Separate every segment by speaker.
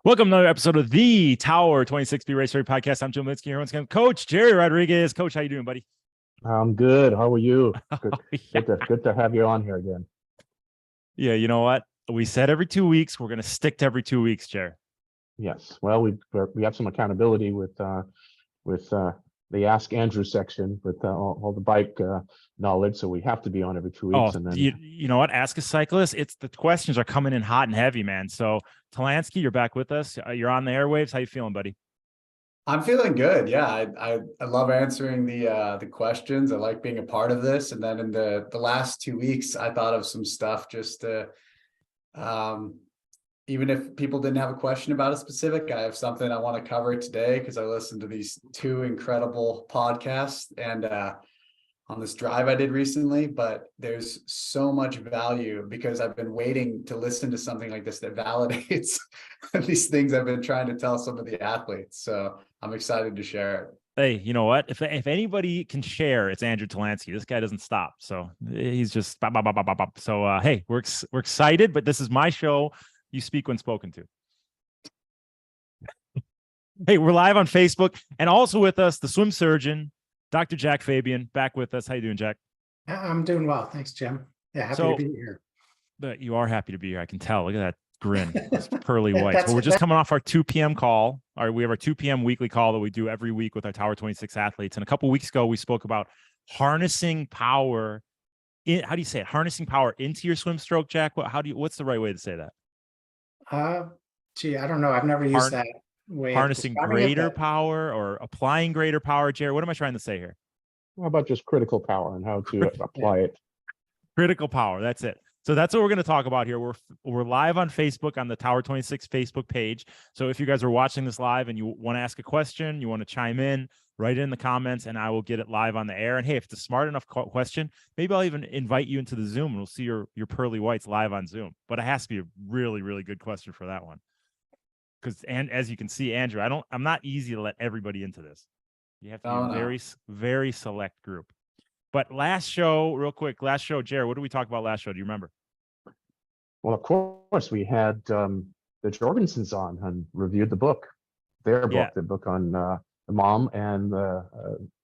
Speaker 1: Welcome to another episode of the Tower 26B Race Story Podcast. I'm Jim Litsky here once again. Coach Gerry Rodriguez. Coach, how you doing, buddy?
Speaker 2: I'm good. How are you? Good,
Speaker 1: Oh, yeah.
Speaker 2: good to have you on here again.
Speaker 1: Yeah, you know what? We said every 2 weeks. We're going to stick to every 2 weeks, Gerry.
Speaker 2: Yes. Well, we have some accountability with the Ask Andrew section with all the bike knowledge, so we have to be on every 2 weeks.
Speaker 1: Oh,
Speaker 2: And then
Speaker 1: you know what? Ask a Cyclist. It's the questions are coming in hot and heavy, man. So Talansky, you're back with us. You're on the airwaves. How you feeling, buddy?
Speaker 3: I'm feeling good. Yeah, I love answering the questions. I like being a part of this. And then in the last 2 weeks, I thought of some stuff just to even if people didn't have a question about a specific, I have something I want to cover today because I listened to these two incredible podcasts and on this drive I did recently. But there's so much value because I've been waiting to listen to something like this that validates these things I've been trying to tell some of the athletes. So I'm excited to share it.
Speaker 1: Hey, you know what? If anybody can share, it's Andrew Talansky. This guy doesn't stop. So he's just bop, bop, bop, bop, bop. So hey, we're excited, but this is my show. You speak when spoken to. Hey, we're live on Facebook and also with us, the swim surgeon, Dr. Jack Fabian, back with us. How you doing, Jack?
Speaker 4: I'm doing well. Thanks, Jim. Yeah, happy to be here.
Speaker 1: But you are happy to be here. I can tell. Look at that grin. It's pearly white. Well, we're just coming off our 2 p.m. call. We have our 2 p.m. weekly call that we do every week with our Tower 26 athletes. And a couple of weeks ago, we spoke about harnessing power. How do you say it? Harnessing power into your swim stroke, Jack? What's the right way to say that?
Speaker 4: I don't know. I've never used that way.
Speaker 1: Harnessing greater power or applying greater power, Gerry. What am I trying to say here?
Speaker 2: how about just critical power and how to apply it?
Speaker 1: Critical power. That's it. So that's what we're going to talk about here. We're live on Facebook on the Tower 26 Facebook page. So if you guys are watching this live and you want to ask a question, you want to chime in, write it in the comments, and I will get it live on the air. And hey, if it's a smart enough question, maybe I'll even invite you into the Zoom and we'll see your pearly whites live on Zoom. But it has to be a really, really good question for that one. And as you can see, Andrew, I'm not easy to let everybody into this. You have to be a very, very select group. But last show, real quick, Gerry, what did we talk about last show? Do you remember?
Speaker 2: Well, of course, we had the Jorgensens on and reviewed the book, the book on the mom and the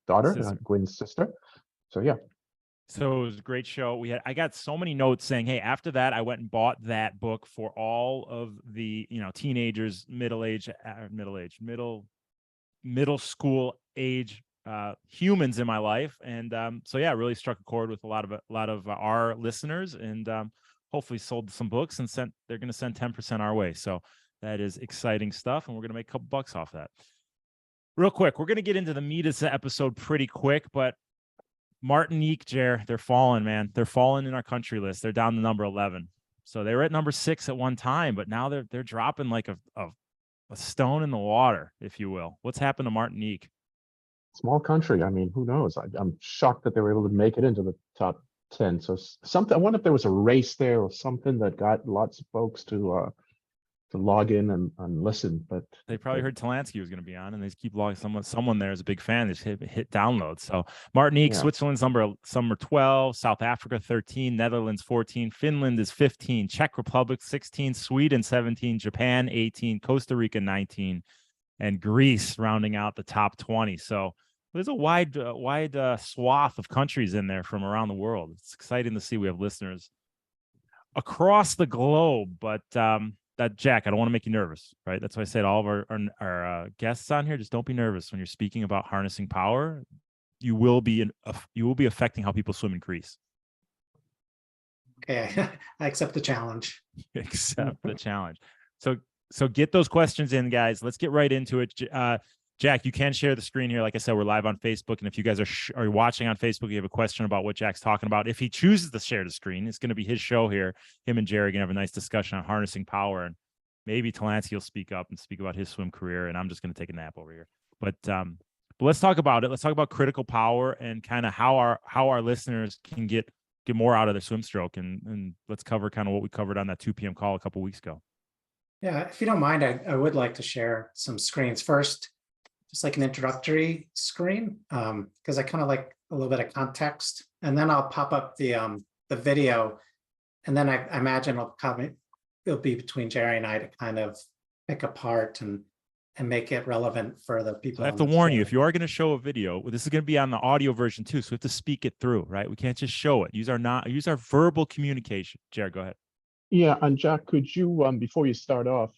Speaker 2: daughter, Gwen's sister. So, yeah.
Speaker 1: So it was a great show. I got so many notes saying, hey, after that, I went and bought that book for all of the, teenagers, middle school age humans in my life. And so, yeah, really struck a chord with a lot of our listeners and hopefully sold some books and they're going to send 10% our way. So that is exciting stuff. And we're going to make a couple bucks off that. Real quick, we're going to get into the meat of the episode pretty quick, but Martinique, Gerry, they're falling, man. They're falling in our country list. They're down to number 11. So they were at number 6 at one time, but now they're dropping like a stone in the water, if you will. What's happened to Martinique?
Speaker 2: Small country. I mean, who knows? I'm shocked that they were able to make it into the top 10. So something. I wonder if there was a race there or something that got lots of folks to log in and listen. But
Speaker 1: they probably heard Talansky was going to be on, and they just keep logging. Someone there is a big fan. They just hit download. So Martinique, Switzerland's number 12, South Africa 13, Netherlands 14, Finland is 15, Czech Republic 16, Sweden 17, Japan 18, Costa Rica 19, and Greece rounding out the top 20. So there's a wide swath of countries in there from around the world. It's exciting to see we have listeners across the globe. But that, Jack, I don't want to make you nervous, right? That's why I said all of our guests on here, just don't be nervous when you're speaking about harnessing power. You will be affecting how people swim in Greece.
Speaker 4: Okay, I accept the challenge.
Speaker 1: Accept the challenge. So get those questions in, guys. Let's get right into it. Jack, you can share the screen here. Like I said, we're live on Facebook. And if you guys are watching on Facebook, you have a question about what Jack's talking about. If he chooses to share the screen, it's going to be his show here. Him and Gerry are going to have a nice discussion on harnessing power. And maybe Talansky will speak up and speak about his swim career. And I'm just going to take a nap over here. But let's talk about it. Let's talk about critical power and kind of how our listeners can get more out of their swim stroke. And let's cover kind of what we covered on that 2 p.m. call a couple weeks ago.
Speaker 4: Yeah, if you don't mind, I would like to share some screens first. Just like an introductory screen, because I kind of like a little bit of context, and then I'll pop up the video, and then I imagine it'll be between Gerry and I to kind of pick apart and make it relevant for the people.
Speaker 1: So I have
Speaker 4: on
Speaker 1: to
Speaker 4: the
Speaker 1: warn you,
Speaker 4: show.
Speaker 1: if you are going to show a video, this is going to be on the audio version too. So we have to speak it through, right? We can't just show it. Use our verbal communication. Jared, go ahead.
Speaker 2: Yeah, and Jack, could you, before you start off,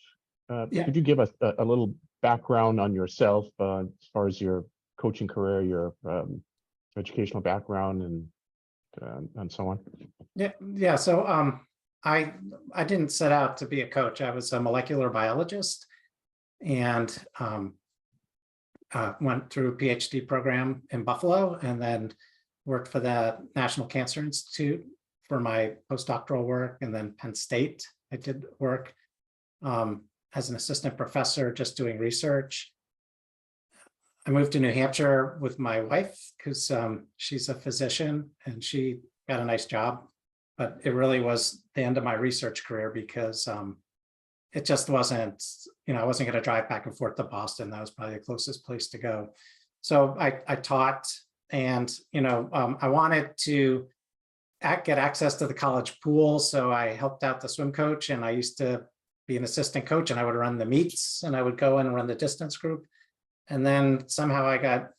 Speaker 4: Yeah.
Speaker 2: could you give us a little background on yourself as far as your coaching career, your educational background, and so on?
Speaker 4: Yeah. So I didn't set out to be a coach. I was a molecular biologist, and went through a PhD program in Buffalo, and then worked for the National Cancer Institute for my postdoctoral work, and then Penn State. I did work as an assistant professor, just doing research. I moved to New Hampshire with my wife because she's a physician and she got a nice job, but it really was the end of my research career because it just wasn't, I wasn't going to drive back and forth to Boston. That was probably the closest place to go. So I taught, and I wanted to get access to the college pool. So I helped out the swim coach, and I used to be an assistant coach, and I would run the meets, and I would go and run the distance group. And then somehow I got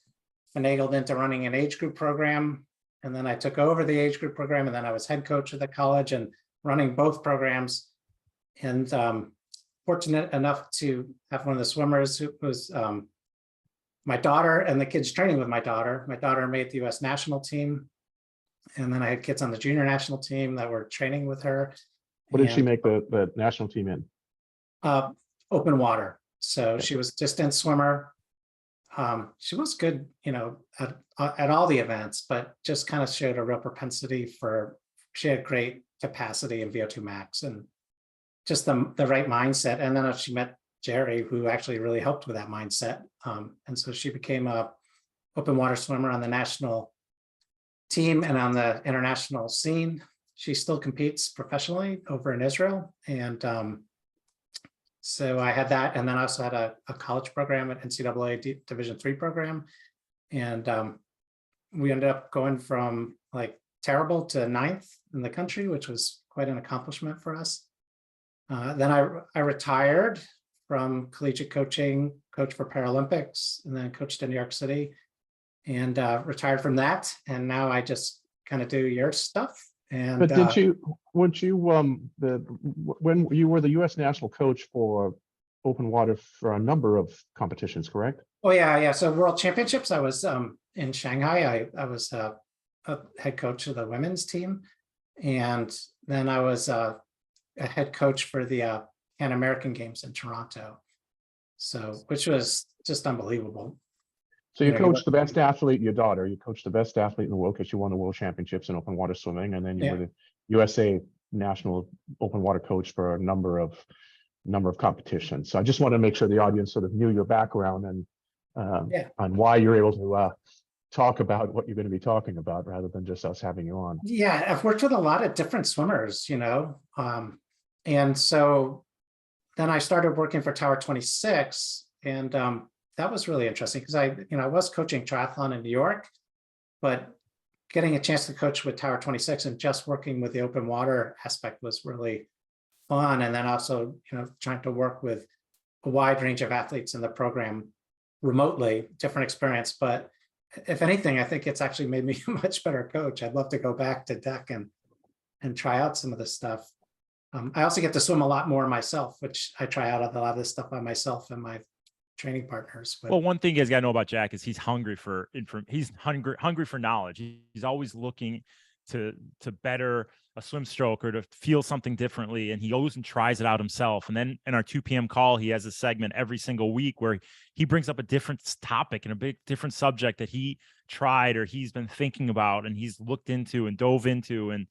Speaker 4: finagled into running an age group program. And then I took over the age group program, and then I was head coach of the college and running both programs. And fortunate enough to have one of the swimmers who was my daughter, and the kids training with my daughter. My daughter made the US national team. And then I had kids on the junior national team that were training with her.
Speaker 2: What did she make the national team in?
Speaker 4: Open water. So she was a distance swimmer. She was good, at all the events, but just kind of showed a real propensity she had great capacity in VO2 max and just the right mindset. And then she met Gerry, who actually really helped with that mindset. And so she became a open water swimmer on the national team and on the international scene. She still competes professionally over in Israel. And so I had that. And then I also had a college program at NCAA Division III program. And we ended up going from like terrible to 9th in the country, which was quite an accomplishment for us. Then I retired from collegiate coaching, coached for Paralympics, and then coached in New York City, and retired from that. And now I just kind of do your stuff. And
Speaker 2: but when you were the U.S. national coach for open water for a number of competitions, correct?
Speaker 4: Oh yeah. So World Championships, I was in Shanghai. I was a head coach of the women's team, and then I was a head coach for the Pan American Games in Toronto. So, which was just unbelievable.
Speaker 2: So you coached the best athlete, your daughter. You coached the best athlete in the world because you won the world championships in open water swimming, and then you were the USA national open water coach for a number of competitions. So I just want to make sure the audience sort of knew your background and on why you're able to talk about what you're going to be talking about rather than just us having you on.
Speaker 4: Yeah, I've worked with a lot of different swimmers, and so then I started working for Tower 26, and that was really interesting because I was coaching triathlon in New York, but getting a chance to coach with Tower 26 and just working with the open water aspect was really fun. And then also, trying to work with a wide range of athletes in the program remotely, different experience. But if anything, I think it's actually made me a much better coach. I'd love to go back to deck and try out some of this stuff. I also get to swim a lot more myself, which I try out a lot of this stuff by myself and my training partners. But,
Speaker 1: well, one thing you guys got to know about Jack is he's hungry for hungry for knowledge. He's always looking to better a swim stroke or to feel something differently, and he goes and tries it out himself. And then in our 2 p.m. call, he has a segment every single week where he brings up a different topic and a different subject that he tried or he's been thinking about and he's looked into and dove into, and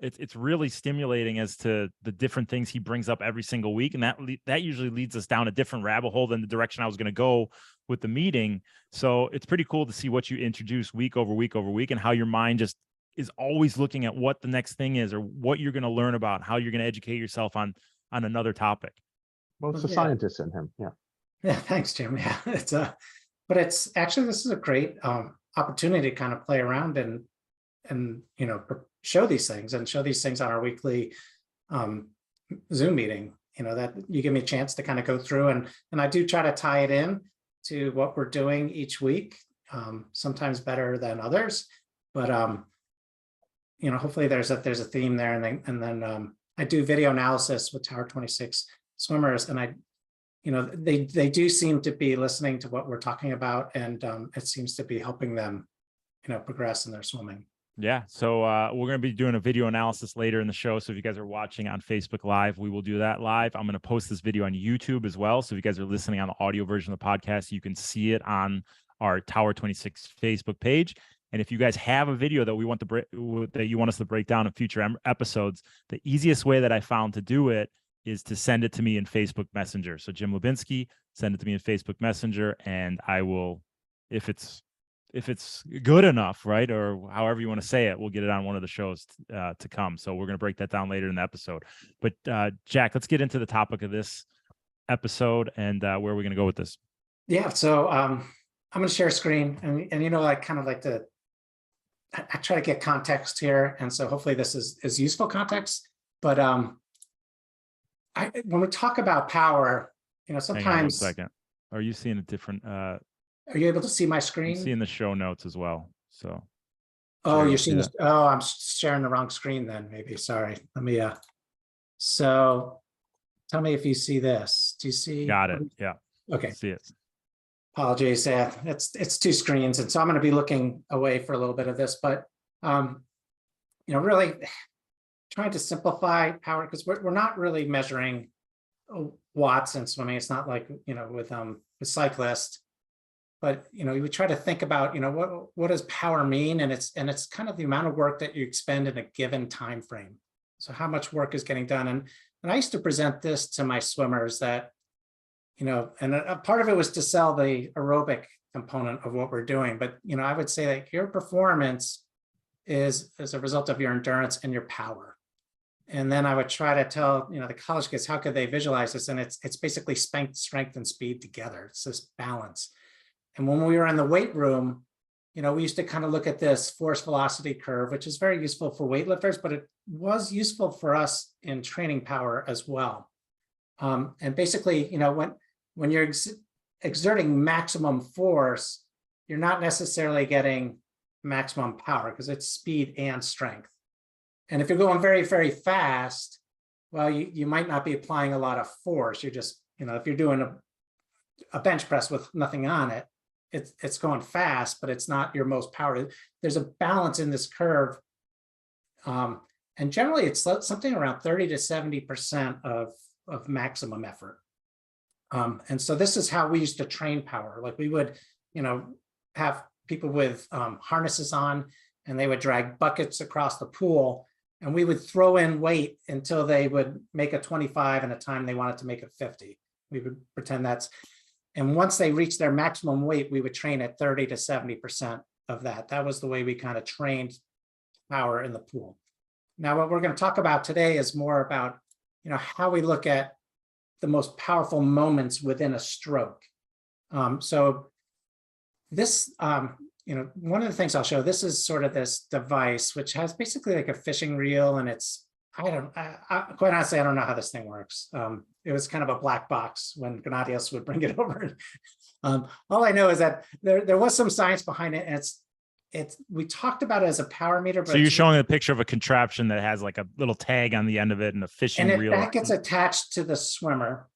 Speaker 1: it's really stimulating as to the different things he brings up every single week, and that usually leads us down a different rabbit hole than the direction I was going to go with the meeting. So it's pretty cool to see what you introduce week over week over week, and how your mind just is always looking at what the next thing is or what you're going to learn about, how you're going to educate yourself on another topic.
Speaker 2: Well, it's a scientist in him.
Speaker 4: Yeah, thanks, Jim. Yeah, but it's actually, this is a great opportunity to kind of play around and show these things on our weekly Zoom meeting. that you give me a chance to kind of go through, and I do try to tie it in to what we're doing each week, sometimes better than others, but hopefully there's a theme there, and then I do video analysis with Tower 26 swimmers, and they do seem to be listening to what we're talking about, and it seems to be helping them progress in their swimming.
Speaker 1: Yeah, so we're going to be doing a video analysis later in the show. So if you guys are watching on Facebook Live, we will do that live. I'm going to post this video on YouTube as well. So if you guys are listening on the audio version of the podcast, you can see it on our Tower 26 Facebook page. And if you guys have a video that you want us to break down in future episodes, the easiest way that I found to do it is to send it to me in Facebook Messenger. So Jim Lubinsky, send it to me in Facebook Messenger, and I will, if it's good enough, right, or however you want to say it, we'll get it on one of the shows to come. So we're going to break that down later in the episode. But Jack, let's get into the topic of this episode and where are we going to go with this?
Speaker 4: Yeah, so I'm going to share a screen, and I kind of like to, I try to get context here, and so hopefully this is useful context. But when we talk about power, sometimes. Hang on 1
Speaker 1: second. Are you seeing a different?
Speaker 4: Are you able to see my screen?
Speaker 1: I'm seeing the show notes as well. So.
Speaker 4: Oh, you're seeing this. Oh, I'm sharing the wrong screen then. Maybe. Sorry. Let me. So, tell me if you see this. Do you see?
Speaker 1: Got it. Yeah.
Speaker 4: Okay.
Speaker 1: See it.
Speaker 4: Apologies. It's two screens, and so I'm going to be looking away for a little bit of this, but really trying to simplify power, because we're not really measuring watts in swimming. It's not like with cyclists. But we try to think about what does power mean, and it's kind of the amount of work that you expend in a given time frame. So how much work is getting done, and I used to present this to my swimmers that and a part of it was to sell the aerobic component of what we're doing. But I would say that your performance is as a result of your endurance and your power. And then I would try to tell the college kids, how could they visualize this? And it's basically strength and speed together. It's this balance. And when we were in the weight room, we used to kind of look at this force velocity curve, which is very useful for weightlifters, but it was useful for us in training power as well. And basically, when you're exerting maximum force, you're not necessarily getting maximum power because it's speed and strength. And if you're going very, very fast, well, you might not be applying a lot of force. You're just, if you're doing a bench press with nothing on it, it's going fast, but it's not your most power. There's a balance in this curve. And generally it's something around 30 to 70% of maximum effort. And so this is how we used to train power. Like we would, have people with harnesses on, and they would drag buckets across the pool, and we would throw in weight until they would make a 25 and a time they wanted to make a 50. We would pretend and once they reached their maximum weight, we would train at 30 to 70% of that. That was the way we kind of trained power in the pool. Now, what we're going to talk about today is more about, how we look at the most powerful moments within a stroke. So this, one of the things I'll show, this is sort of this device, which has basically like a fishing reel, and it's, quite honestly, I don't know how this thing works. It was kind of a black box when Gennadios would bring it over. All I know is that there was some science behind it, and we talked about it as a power meter. But
Speaker 1: so you're showing a picture of a contraption that has like a little tag on the end of it and a fishing reel.
Speaker 4: And that gets attached to the swimmer.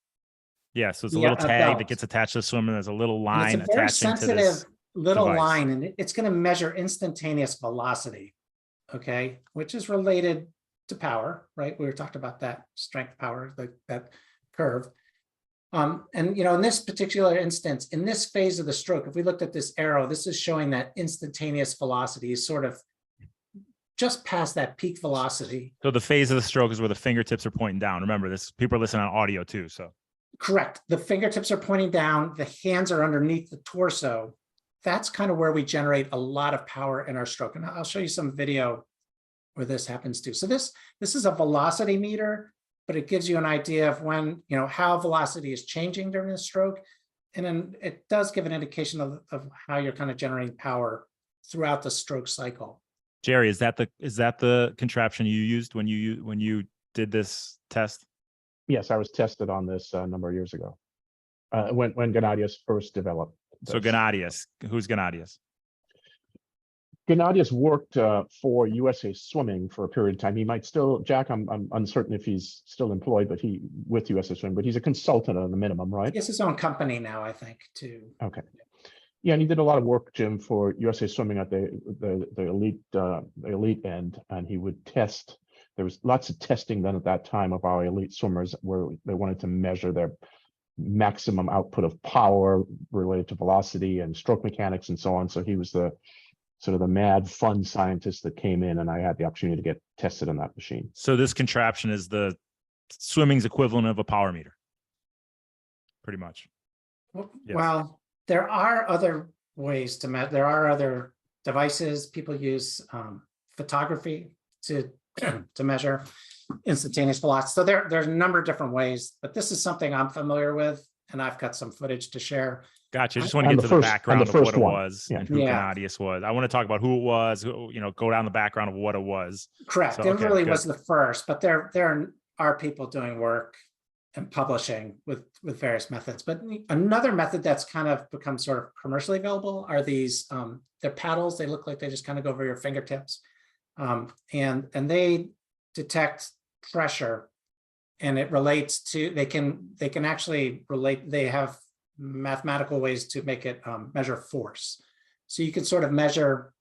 Speaker 1: Yeah, so it's a little tag that gets attached to the swimmer. There's a little line attaching to this
Speaker 4: sensitive little
Speaker 1: device.
Speaker 4: Line, and it's going to measure instantaneous velocity, okay, which is related to power, right? We were talking about that strength power, that curve. And in this particular instance, in this phase of the stroke, if we looked at this arrow, this is showing that instantaneous velocity is sort of just past that peak velocity.
Speaker 1: So the phase of the stroke is where the fingertips are pointing down. Remember this, people are listening on audio too. So
Speaker 4: correct. The fingertips are pointing down, the hands are underneath the torso. That's kind of where we generate a lot of power in our stroke. And I'll show you some video where this happens too. So this is a velocity meter, but it gives you an idea of when, how velocity is changing during the stroke. And then it does give an indication of how you're kind of generating power throughout the stroke cycle.
Speaker 1: Gerry, is that the contraption you used when you did this test?
Speaker 2: Yes, I was tested on this a number of years ago. When Gennadius first developed.
Speaker 1: So
Speaker 2: this.
Speaker 1: Gennadius, who's Gennadius?
Speaker 2: Gennadius worked for USA Swimming for a period of time. He might still, Jack, I'm uncertain if he's still employed, but with USA Swimming, but he's a consultant at the minimum, right?
Speaker 4: He has his own company now, I think, too.
Speaker 2: Okay. Yeah, and he did a lot of work, Jim, for USA Swimming at the elite end, and he would test. There was lots of testing done at that time of our elite swimmers where they wanted to measure their maximum output of power related to velocity and stroke mechanics and so on. So he was the sort of the mad fun scientist that came in, and I had the opportunity to get tested on that machine.
Speaker 1: So this contraption is the swimming's equivalent of a power meter, pretty much. Yes.
Speaker 4: Well, there are other ways to measure. There are other devices. People use photography to measure instantaneous velocity. So there's a number of different ways, but this is something I'm familiar with, and I've got some footage to share.
Speaker 1: Gotcha. I just want to get to the background of what it was and who
Speaker 4: Yeah.
Speaker 1: Gennadius was. I want to talk about who it was, go down the background of what it was.
Speaker 4: Correct.
Speaker 1: So,
Speaker 4: It
Speaker 1: okay,
Speaker 4: really
Speaker 1: good.
Speaker 4: was the first, but there are people doing work and publishing with various methods. But another method that's kind of become sort of commercially available are these, they're paddles. They look like they just kind of go over your fingertips. And they detect pressure, and it relates to, they can actually relate, they have mathematical ways to make it measure force. So you can sort of measure,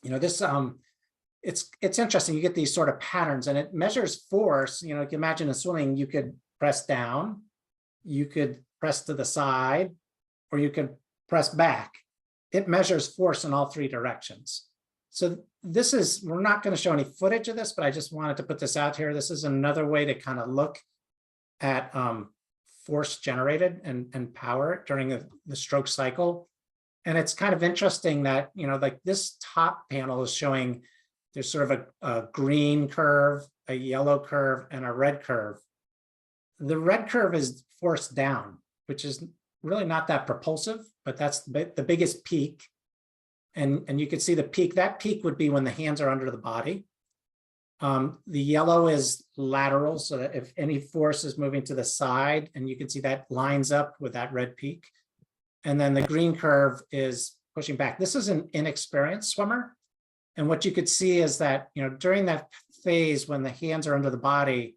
Speaker 4: this, it's interesting. You get these sort of patterns, and it measures force. You can imagine in swimming, you could press down, you could press to the side, or you could press back. It measures force in all three directions. So this is, we're not going to show any footage of this, but I just wanted to put this out here. This is another way to kind of look at force generated and power during the stroke cycle. And it's kind of interesting that, like this top panel is showing there's sort of a green curve, a yellow curve, and a red curve. The red curve is force down, which is really not that propulsive, but that's the biggest peak. And you can see the peak. That peak would be when the hands are under the body. The yellow is lateral, so that if any force is moving to the side, and you can see that lines up with that red peak. And then the green curve is pushing back. This is an inexperienced swimmer. And what you could see is that, during that phase when the hands are under the body,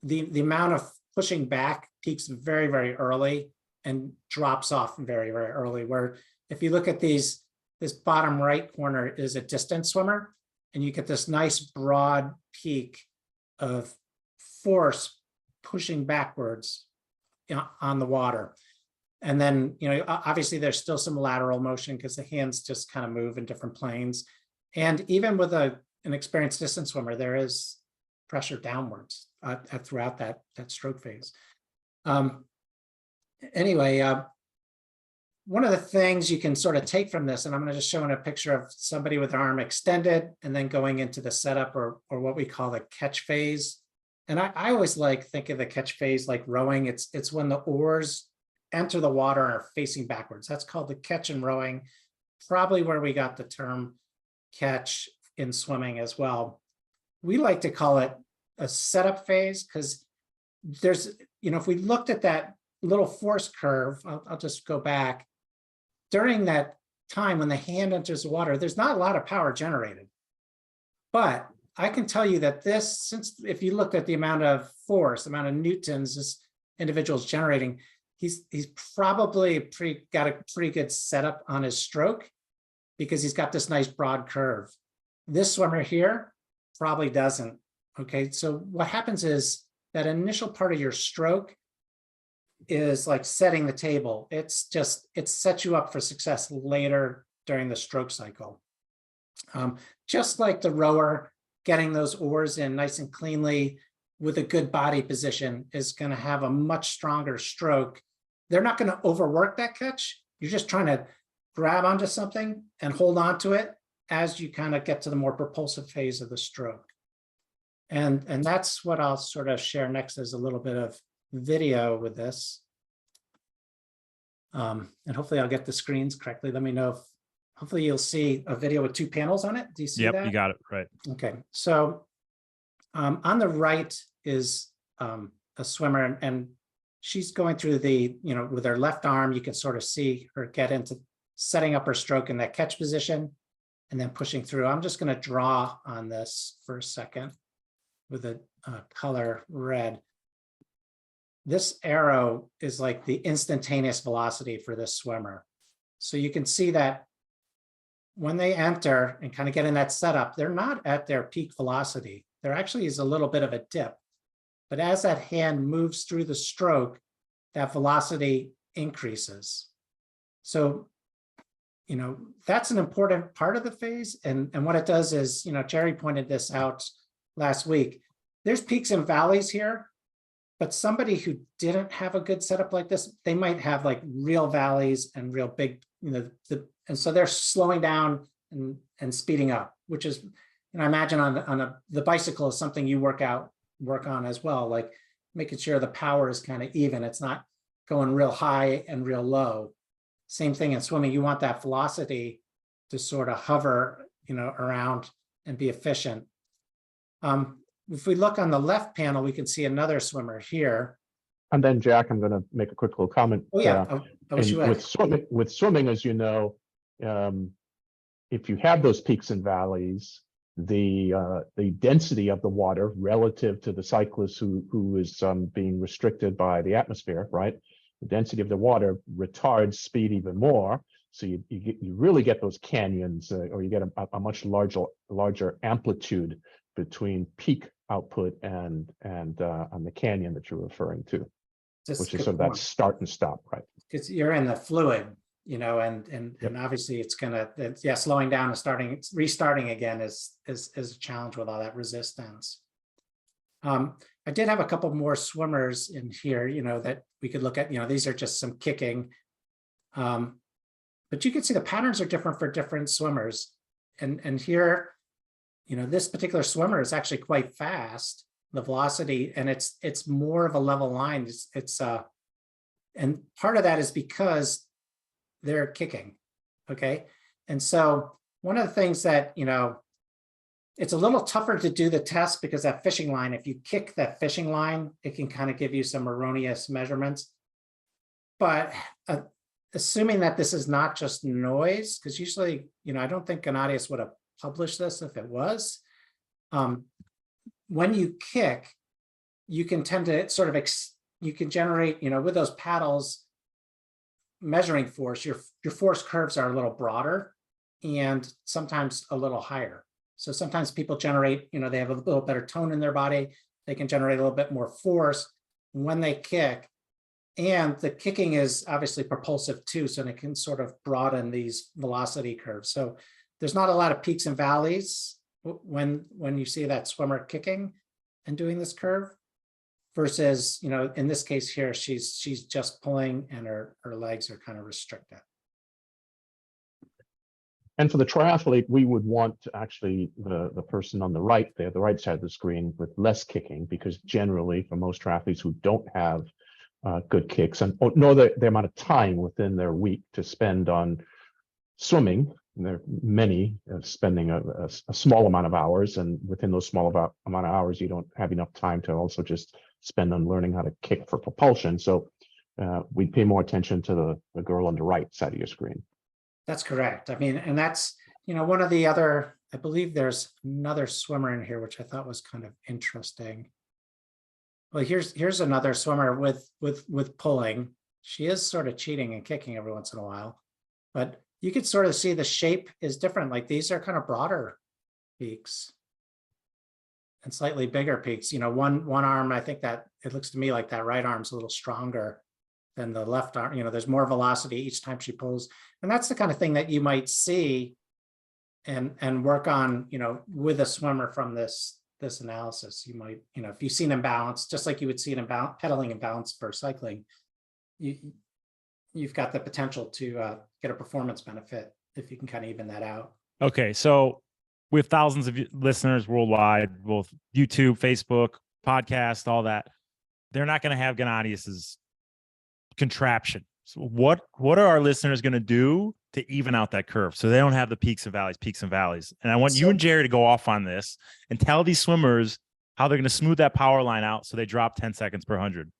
Speaker 4: the amount of pushing back peaks very, very early and drops off very, very early. Where if you look at this bottom right corner is a distance swimmer, and you get this nice broad peak of force pushing backwards on the water. And then, obviously there's still some lateral motion because the hands just kind of move in different planes. And even with an experienced distance swimmer, there is pressure downwards throughout that stroke phase. Anyway, one of the things you can sort of take from this, and I'm going to just show in a picture of somebody with their arm extended and then going into the setup or what we call the catch phase. And I always think of the catch phase like rowing. It's when the oars enter the water and are facing backwards. That's called the catch in rowing, probably where we got the term catch in swimming as well. We like to call it a setup phase because there's, if we looked at that little force curve, I'll just go back. During that time when the hand enters the water, there's not a lot of power generated. But I can tell you that since if you looked at the amount of force, the amount of newtons this individual is generating, he's probably got a pretty good setup on his stroke because he's got this nice broad curve. This swimmer here probably doesn't. Okay, so what happens is that initial part of your stroke is like setting the table. It sets you up for success later during the stroke cycle. Just like the rower getting those oars in nice and cleanly with a good body position is going to have a much stronger stroke. They're not going to overwork that catch. You're just trying to grab onto something and hold on to it as you kind of get to the more propulsive phase of the stroke. And that's what I'll sort of share next as a little bit of video with this. And hopefully I'll get the screens correctly. Let me know if, hopefully you'll see a video with two panels on it. Do you see that?
Speaker 1: Yep, you got it, right.
Speaker 4: Okay, so on the right is a swimmer, and she's going through the, with her left arm, you can sort of see her get into setting up her stroke in that catch position and then pushing through. I'm just going to draw on this for a second with a color red. This arrow is like the instantaneous velocity for this swimmer. So you can see that when they enter and kind of get in that setup, they're not at their peak velocity. There actually is a little bit of a dip. But as that hand moves through the stroke, that velocity increases. So, that's an important part of the phase. And what it does is, Gerry pointed this out last week. There's peaks and valleys here, but somebody who didn't have a good setup like this, they might have like real valleys and real big, and so they're slowing down and speeding up, which is, I imagine on the bicycle is something you work on as well, like making sure the power is kind of even. It's not going real high and real low. Same thing in swimming. You want that velocity to sort of hover, around and be efficient. If we look on the left panel, we can see another swimmer here.
Speaker 2: And then, Jack, I'm going to make a quick little comment.
Speaker 4: Oh yeah,
Speaker 2: with swimming, as you know, if you have those peaks and valleys, the density of the water relative to the cyclist who is being restricted by the atmosphere, right? The density of the water retards speed even more. So you really get those canyons, or you get a much larger amplitude between peak output and the canyon that you're referring to, which is sort of that start and stop, right?
Speaker 4: Because you're in the fluid, and obviously it's slowing down and restarting again is a challenge with all that resistance. I did have a couple more swimmers in here, that we could look at. These are just some kicking, but you can see the patterns are different for different swimmers. And here, this particular swimmer is actually quite fast, the velocity, and it's more of a level line. And part of that is because they're kicking, okay? And so one of the things that, it's a little tougher to do the test because that fishing line, if you kick that fishing line, it can kind of give you some erroneous measurements. But assuming that this is not just noise, because usually, I don't think Gennadius would have published this if it was. When you kick, you can tend to sort of, you can generate, with those paddles measuring force, your force curves are a little broader and sometimes a little higher. So sometimes people generate, they have a little better tone in their body. They can generate a little bit more force when they kick. And the kicking is obviously propulsive too, so it can sort of broaden these velocity curves. So there's not a lot of peaks and valleys when you see that swimmer kicking and doing this curve versus, in this case here, she's just pulling and her legs are kind of restricted.
Speaker 2: And for the triathlete, we would want actually the person on the right there, the right side of the screen, with less kicking, because generally for most triathletes who don't have good kicks nor the amount of time within their week to spend on swimming, and there are many spending a small amount of hours, and within those small amount of hours, you don't have enough time to also just spend on learning how to kick for propulsion. So we'd pay more attention to the girl on the right side of your screen.
Speaker 4: That's correct. I mean, and that's, one of the other, I believe there's another swimmer in here, which I thought was kind of interesting. Well, here's another swimmer with pulling. She is sort of cheating and kicking every once in a while, but you could sort of see the shape is different. Like these are kind of broader peaks and slightly bigger peaks. One arm, I think that it looks to me like that right arm's a little stronger than the left arm. There's more velocity each time she pulls. And that's the kind of thing that you might see and work on, with a swimmer from this analysis. You might, if you've seen imbalance, just like you would see an pedaling imbalance for cycling, you've got the potential to get a performance benefit if you can kind of even that out.
Speaker 1: Okay, so we have thousands of listeners worldwide, both YouTube, Facebook, podcast, all that. They're not going to have Gennadius's contraption. So what are our listeners going to do to even out that curve so they don't have the peaks and valleys? And I want you and Gerry to go off on this and tell these swimmers how they're going to smooth that power line out so they drop 10 seconds per 100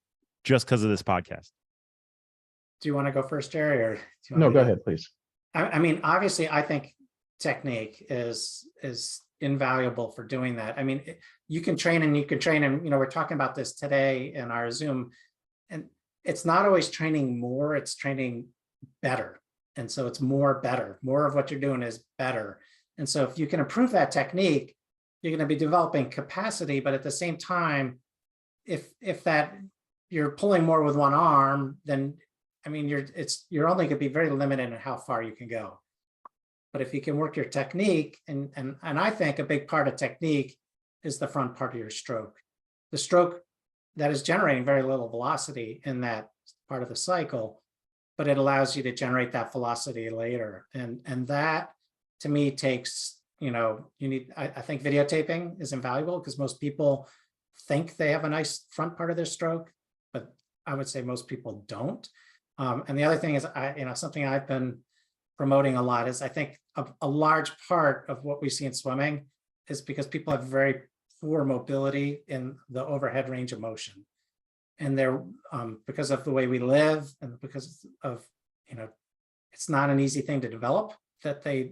Speaker 1: just because of this podcast.
Speaker 4: Do you want to go first, Gerry, or do you want
Speaker 2: No,
Speaker 4: me
Speaker 2: go
Speaker 4: to-
Speaker 2: ahead, please.
Speaker 4: I mean, obviously, I think technique is invaluable for doing that. I mean, you can train and we're talking about this today in our Zoom, and it's not always training more, it's training better. And so it's more of what you're doing is better. And so if you can improve that technique, you're going to be developing capacity, but at the same time, if that you're pulling more with one arm, then I mean, you're only going to be very limited in how far you can go. But if you can work your technique, and I think a big part of technique is the front part of your stroke. The stroke that is generating very little velocity in that part of the cycle, but it allows you to generate that velocity later. And that to me takes, I think videotaping is invaluable because most people think they have a nice front part of their stroke, but I would say most people don't. And the other thing is, something I've been promoting a lot is I think a large part of what we see in swimming is because people have very poor mobility in the overhead range of motion. And they're because of the way we live and because of, it's not an easy thing to develop, that they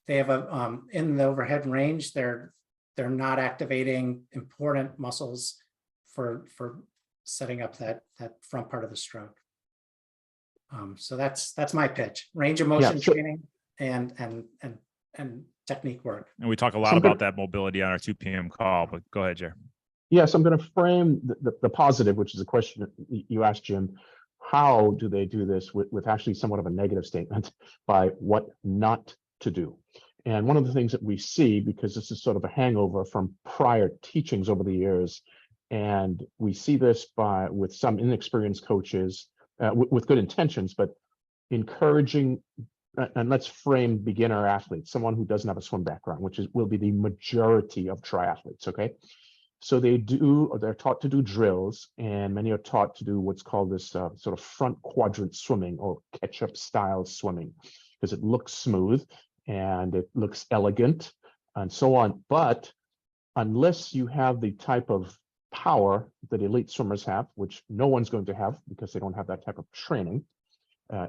Speaker 4: have a, in the overhead range, they're not activating important muscles for setting up that front part of the stroke. So that's my pitch: range of motion training and technique work.
Speaker 1: And we talk a lot about that mobility on our 2 p.m. call, but go ahead, Gerry.
Speaker 2: Yes, I'm going to frame the positive, which is a question you asked, Jim. How do they do this with actually somewhat of a negative statement by what not to do? And one of the things that we see, because this is sort of a hangover from prior teachings over the years, and we see this with some inexperienced coaches with good intentions, but encouraging, and let's frame beginner athletes, someone who doesn't have a swim background, which will be the majority of triathletes, okay? So they're taught to do drills, and many are taught to do what's called this sort of front quadrant swimming or ketchup style swimming, because it looks smooth and it looks elegant and so on. But unless you have the type of power that elite swimmers have, which no one's going to have because they don't have that type of training,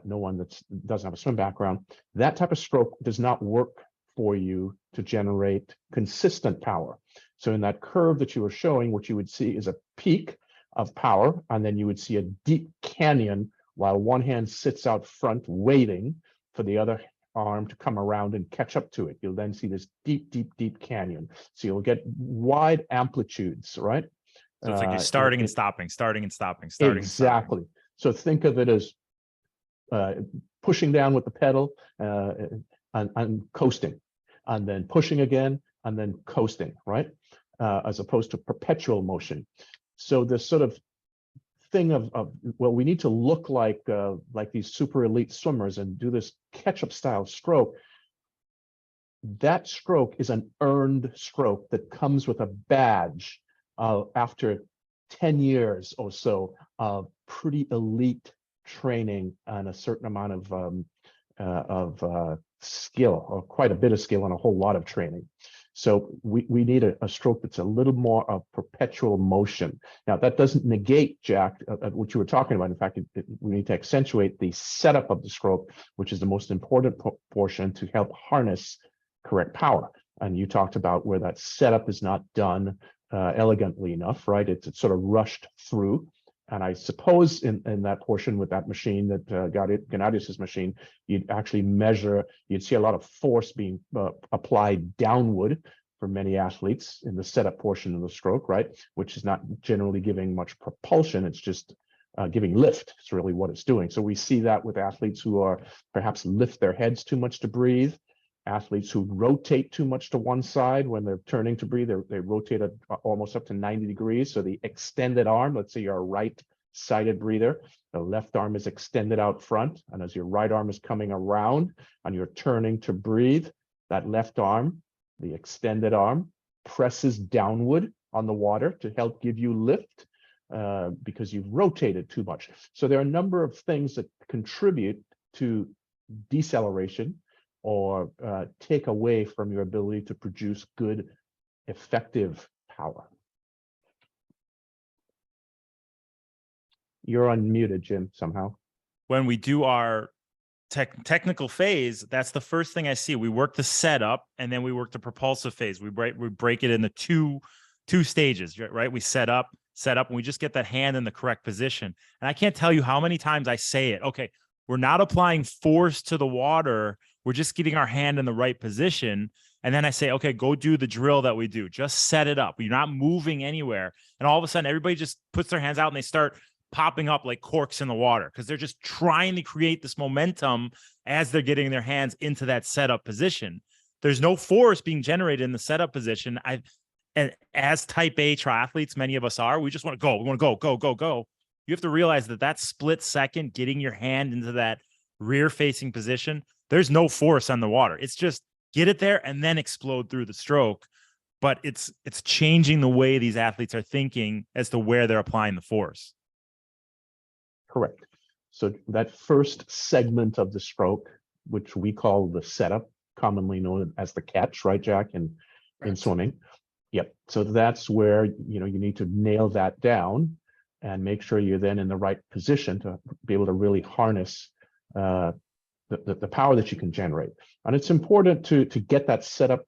Speaker 2: no one that doesn't have a swim background, that type of stroke does not work for you to generate consistent power. So in that curve that you were showing, what you would see is a peak of power, and then you would see a deep canyon while one hand sits out front waiting for the other arm to come around and catch up to it. You'll then see this deep, deep, deep canyon. So you'll get wide amplitudes, right?
Speaker 1: So it's like you're starting and stopping.
Speaker 2: Exactly. So think of it as pushing down with the pedal and coasting, and then pushing again, and then coasting, right? As opposed to perpetual motion. So this sort of thing of well, we need to look like these super elite swimmers and do this ketchup style stroke. That stroke is an earned stroke that comes with a badge after 10 years or so of pretty elite training and a certain amount of skill, or quite a bit of skill and a whole lot of training. So we need a stroke that's a little more of perpetual motion. Now, that doesn't negate, Jack, what you were talking about. In fact, we need to accentuate the setup of the stroke, which is the most important portion to help harness correct power. And you talked about where that setup is not done elegantly enough, right? It's sort of rushed through. And I suppose in that portion with that machine, that Gennadius's machine, you'd actually measure, you'd see a lot of force being applied downward for many athletes in the setup portion of the stroke, right? Which is not generally giving much propulsion. It's just giving lift. It's really what it's doing. So we see that with athletes who are perhaps lift their heads too much to breathe, athletes who rotate too much to one side when they're turning to breathe. They rotate almost up to 90 degrees. So the extended arm, let's say you're a right-sided breather, the left arm is extended out front. And as your right arm is coming around and you're turning to breathe, that left arm, the extended arm, presses downward on the water to help give you lift because you've rotated too much. So there are a number of things that contribute to deceleration or take away from your ability to produce good, effective power. You're unmuted, Jim, somehow.
Speaker 1: When we do our technical phase, that's the first thing I see. We work the setup, and then we work the propulsive phase. We break it into two stages, right? We set up, and we just get that hand in the correct position. And I can't tell you how many times I say it. Okay, we're not applying force to the water. We're just getting our hand in the right position. And then I say, okay, go do the drill that we do. Just set it up. You're not moving anywhere. And all of a sudden, everybody just puts their hands out and they start popping up like corks in the water because they're just trying to create this momentum as they're getting their hands into that setup position. There's no force being generated in the setup position. And as type A triathletes, many of us are, we just want to go. We want to go. You have to realize that split second, getting your hand into that rear facing position, there's no force on the water. It's just get it there and then explode through the stroke. But it's changing the way these athletes are thinking as to where they're applying the force.
Speaker 2: Correct. So that first segment of the stroke, which we call the setup, commonly known as the catch, right, Jack, in swimming. Yep. So that's where, you need to nail that down and make sure you're then in the right position to be able to really harness the power that you can generate. And it's important to get that setup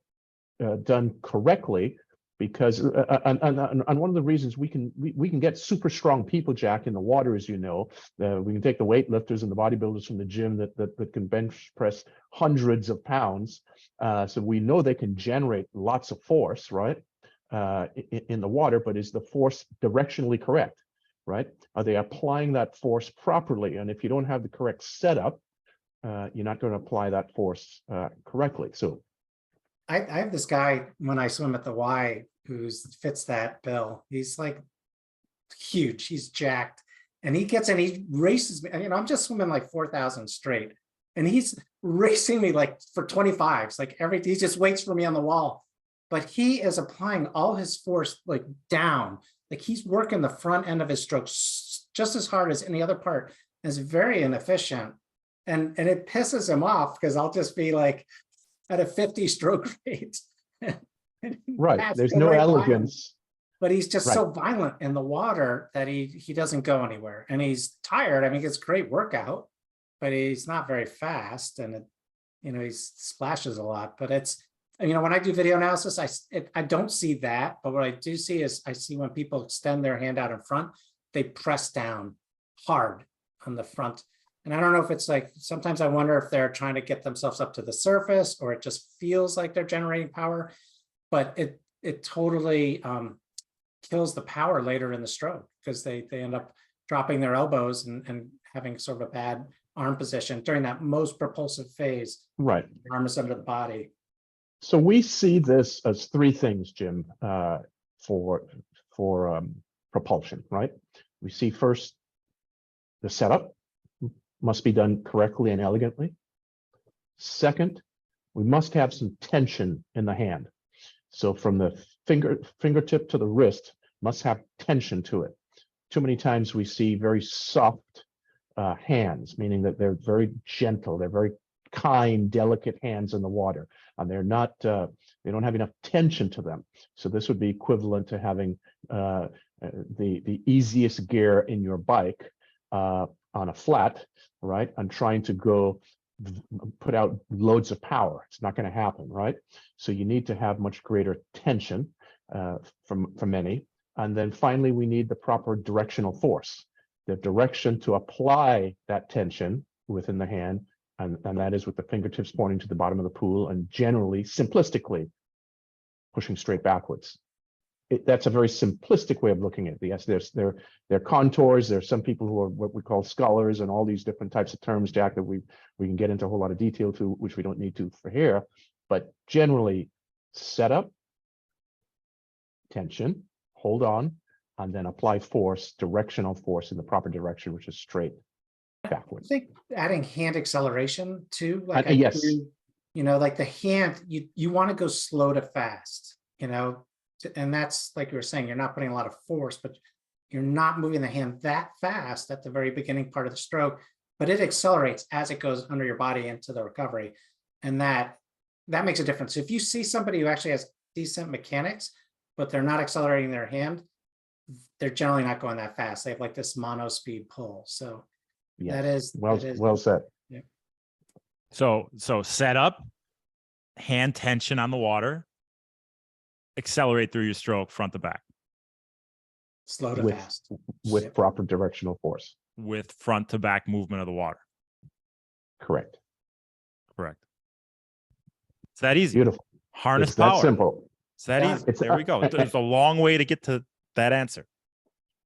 Speaker 2: done correctly, because and one of the reasons we can get super strong people, Jack, in the water, as you know. We can take the weightlifters and the bodybuilders from the gym that can bench press hundreds of pounds. So we know they can generate lots of force, right, in the water. But is the force directionally correct, right? Are they applying that force properly? And if you don't have the correct setup, you're not going to apply that force correctly. So
Speaker 4: I have this guy when I swim at the Y who fits that bill. He's like huge. He's jacked, and he races me. I'm just swimming like 4,000 straight, and he's racing me like for 25s. Like he just waits for me on the wall, but he is applying all his force like down. Like he's working the front end of his strokes just as hard as any other part. It's very inefficient, and it pisses him off because I'll just be like at a 50 stroke rate.
Speaker 2: Right. There's no elegance.
Speaker 4: But he's just so violent in the water that he doesn't go anywhere. And he's tired. I mean, it's a great workout, but he's not very fast. And, he splashes a lot. But it's, when I do video analysis, I don't see that. But what I do see is I see when people extend their hand out in front, they press down hard on the front. And I don't know if it's like, sometimes I wonder if they're trying to get themselves up to the surface, or it just feels like they're generating power, but it totally kills the power later in the stroke, because they end up dropping their elbows and having sort of a bad arm position during that most propulsive phase.
Speaker 2: Right.
Speaker 4: The arm is under the body.
Speaker 2: So we see this as three things, Jim, for propulsion, right? We see first the setup must be done correctly and elegantly. Second, we must have some tension in the hand. So from the fingertip to the wrist must have tension to it. Too many times we see very soft hands, meaning that they're very gentle, they're very kind, delicate hands in the water, and they're not, they don't have enough tension to them. So this would be equivalent to having the easiest gear in your bike on a flat, right? And trying to go put out loads of power. It's not going to happen, right? So you need to have much greater tension from many. And then finally, we need the proper directional force, the direction to apply that tension within the hand. And that is with the fingertips pointing to the bottom of the pool and generally, simplistically, pushing straight backwards. That's a very simplistic way of looking at it. Yes, there are contours. There's some people who are what we call scholars and all these different types of terms, Jack, that we can get into a whole lot of detail to, which we don't need to for here. But generally, setup, tension, hold on, and then apply force, directional force in the proper direction, which is straight backwards.
Speaker 4: I think adding hand acceleration too, like
Speaker 2: yes,
Speaker 4: like the hand, you want to go slow to fast, and that's like you were saying, you're not putting a lot of force, but you're not moving the hand that fast at the very beginning part of the stroke, but it accelerates as it goes under your body into the recovery. And that makes a difference. If you see somebody who actually has decent mechanics, but they're not accelerating their hand, they're generally not going that fast. They have like this mono speed pull. So that is
Speaker 2: well said.
Speaker 4: Yeah.
Speaker 1: So set up, hand tension on the water, accelerate through your stroke front to back
Speaker 4: Slow to
Speaker 2: With-
Speaker 4: fast.
Speaker 2: with
Speaker 4: Yep.
Speaker 2: proper directional force.
Speaker 1: with front to back movement of the water.
Speaker 2: Correct.
Speaker 1: Correct. It's that easy.
Speaker 2: Beautiful.
Speaker 1: Harness
Speaker 2: It's that
Speaker 1: power.
Speaker 2: simple.
Speaker 1: It's that
Speaker 3: Yeah.
Speaker 1: easy.
Speaker 2: It's-
Speaker 1: There we go. There's a long way to get to that answer.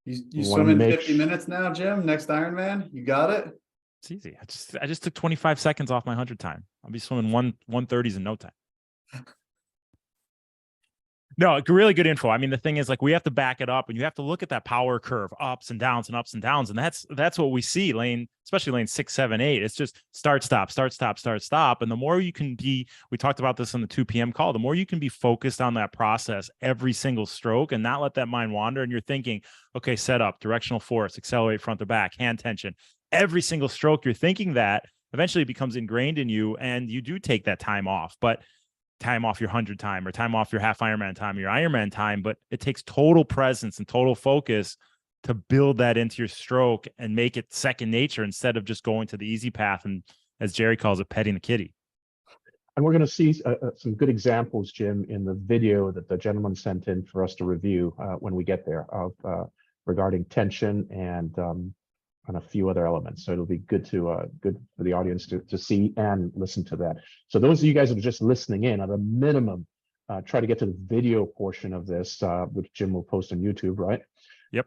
Speaker 3: You
Speaker 2: Wanna
Speaker 3: swim in
Speaker 2: make
Speaker 3: 50 minutes now, Jim? Next Ironman? You got it?
Speaker 1: It's easy. I just took 25 seconds off my 100 time. I'll be swimming 130s in no time. No, really good info. I mean, the thing is, like, we have to back it up, and you have to look at that power curve, ups and downs and ups and downs, and that's what we see especially lane 6, 7, 8. It's just start, stop, start, stop, start, stop. And the more you can be, we talked about this on the 2 p.m. call, the more you can be focused on that process every single stroke and not let that mind wander. And you're thinking, okay, set up, directional force, accelerate front to back, hand tension. Every single stroke, you're thinking that eventually it becomes ingrained in you, and you do take that time off, but time off your 100 time or time off your half Ironman time or your Ironman time, but it takes total presence and total focus to build that into your stroke and make it second nature instead of just going to the easy path and, as Gerry calls it, petting the kitty.
Speaker 2: And we're going to see some good examples, Jim, in the video that the gentleman sent in for us to review when we get there of regarding tension and a few other elements. So it'll be good for the audience to see and listen to that. So those of you guys that are just listening in, at a minimum, try to get to the video portion of this, which Jim will post on YouTube, right? Yep.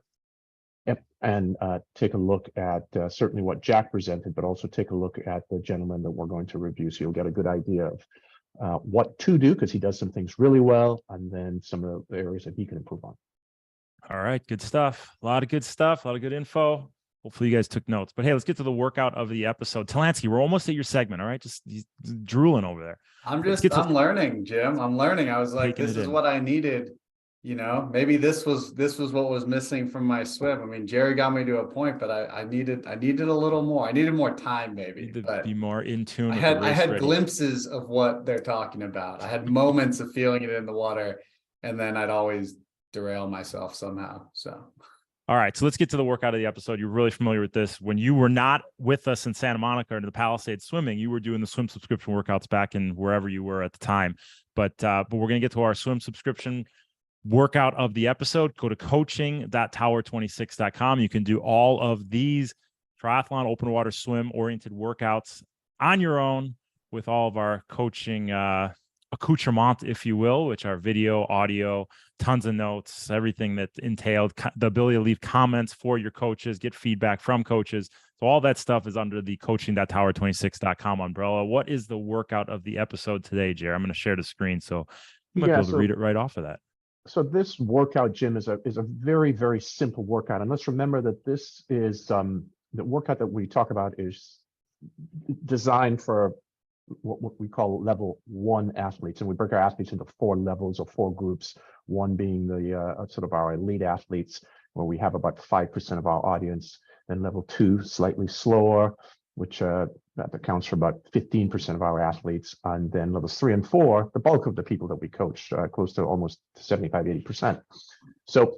Speaker 2: And take a look at certainly what Jack presented, but also take a look at the gentleman that we're going to review. So you'll get a good idea of what to do, because he does some things really well, and then some of the areas that he can improve on.
Speaker 1: All right, good stuff. A lot of good stuff, a lot of good info. Hopefully you guys took notes. But hey, let's get to the workout of the episode. Talansky, we're almost at your segment, all right? Just drooling over there.
Speaker 3: I'm learning, Jim. I'm learning. I was like, this is what I needed. You know, maybe this was what was missing from my swim. I mean, Gerry got me to a point, but I needed a little more. I needed more time, maybe. But
Speaker 1: be more in tune.
Speaker 3: I had glimpses of what they're talking about. I had moments of feeling it in the water, and then I'd always derail myself somehow. So.
Speaker 1: All right, so let's get to the workout of the episode. You're really familiar with this. When you were not with us in Santa Monica or in the Palisades swimming, you were doing the swim subscription workouts back in wherever you were at the time. But we're going to get to our swim subscription workout of the episode. Go to coaching.tower26.com. You can do all of these triathlon, open water, swim oriented workouts on your own with all of our coaching accoutrement, if you will, which are video, audio, tons of notes, everything that entailed, the ability to leave comments for your coaches, get feedback from coaches. So all that stuff is under the coaching.tower26.com umbrella. What is the workout of the episode today, Gerry? I'm going to share the screen, so you might be able to read it right off of that.
Speaker 2: So this workout, Jim, is a very, very simple workout. And let's remember that this is the workout that we talk about is designed for what we call level 1 athletes. And we break our athletes into 4 levels or 4 groups, one being the sort of our elite athletes, where we have about 5% of our audience. Then level 2, slightly slower, which that accounts for about 15% of our athletes. And then levels 3 and 4, the bulk of the people that we coach, close to almost 75, 80%. So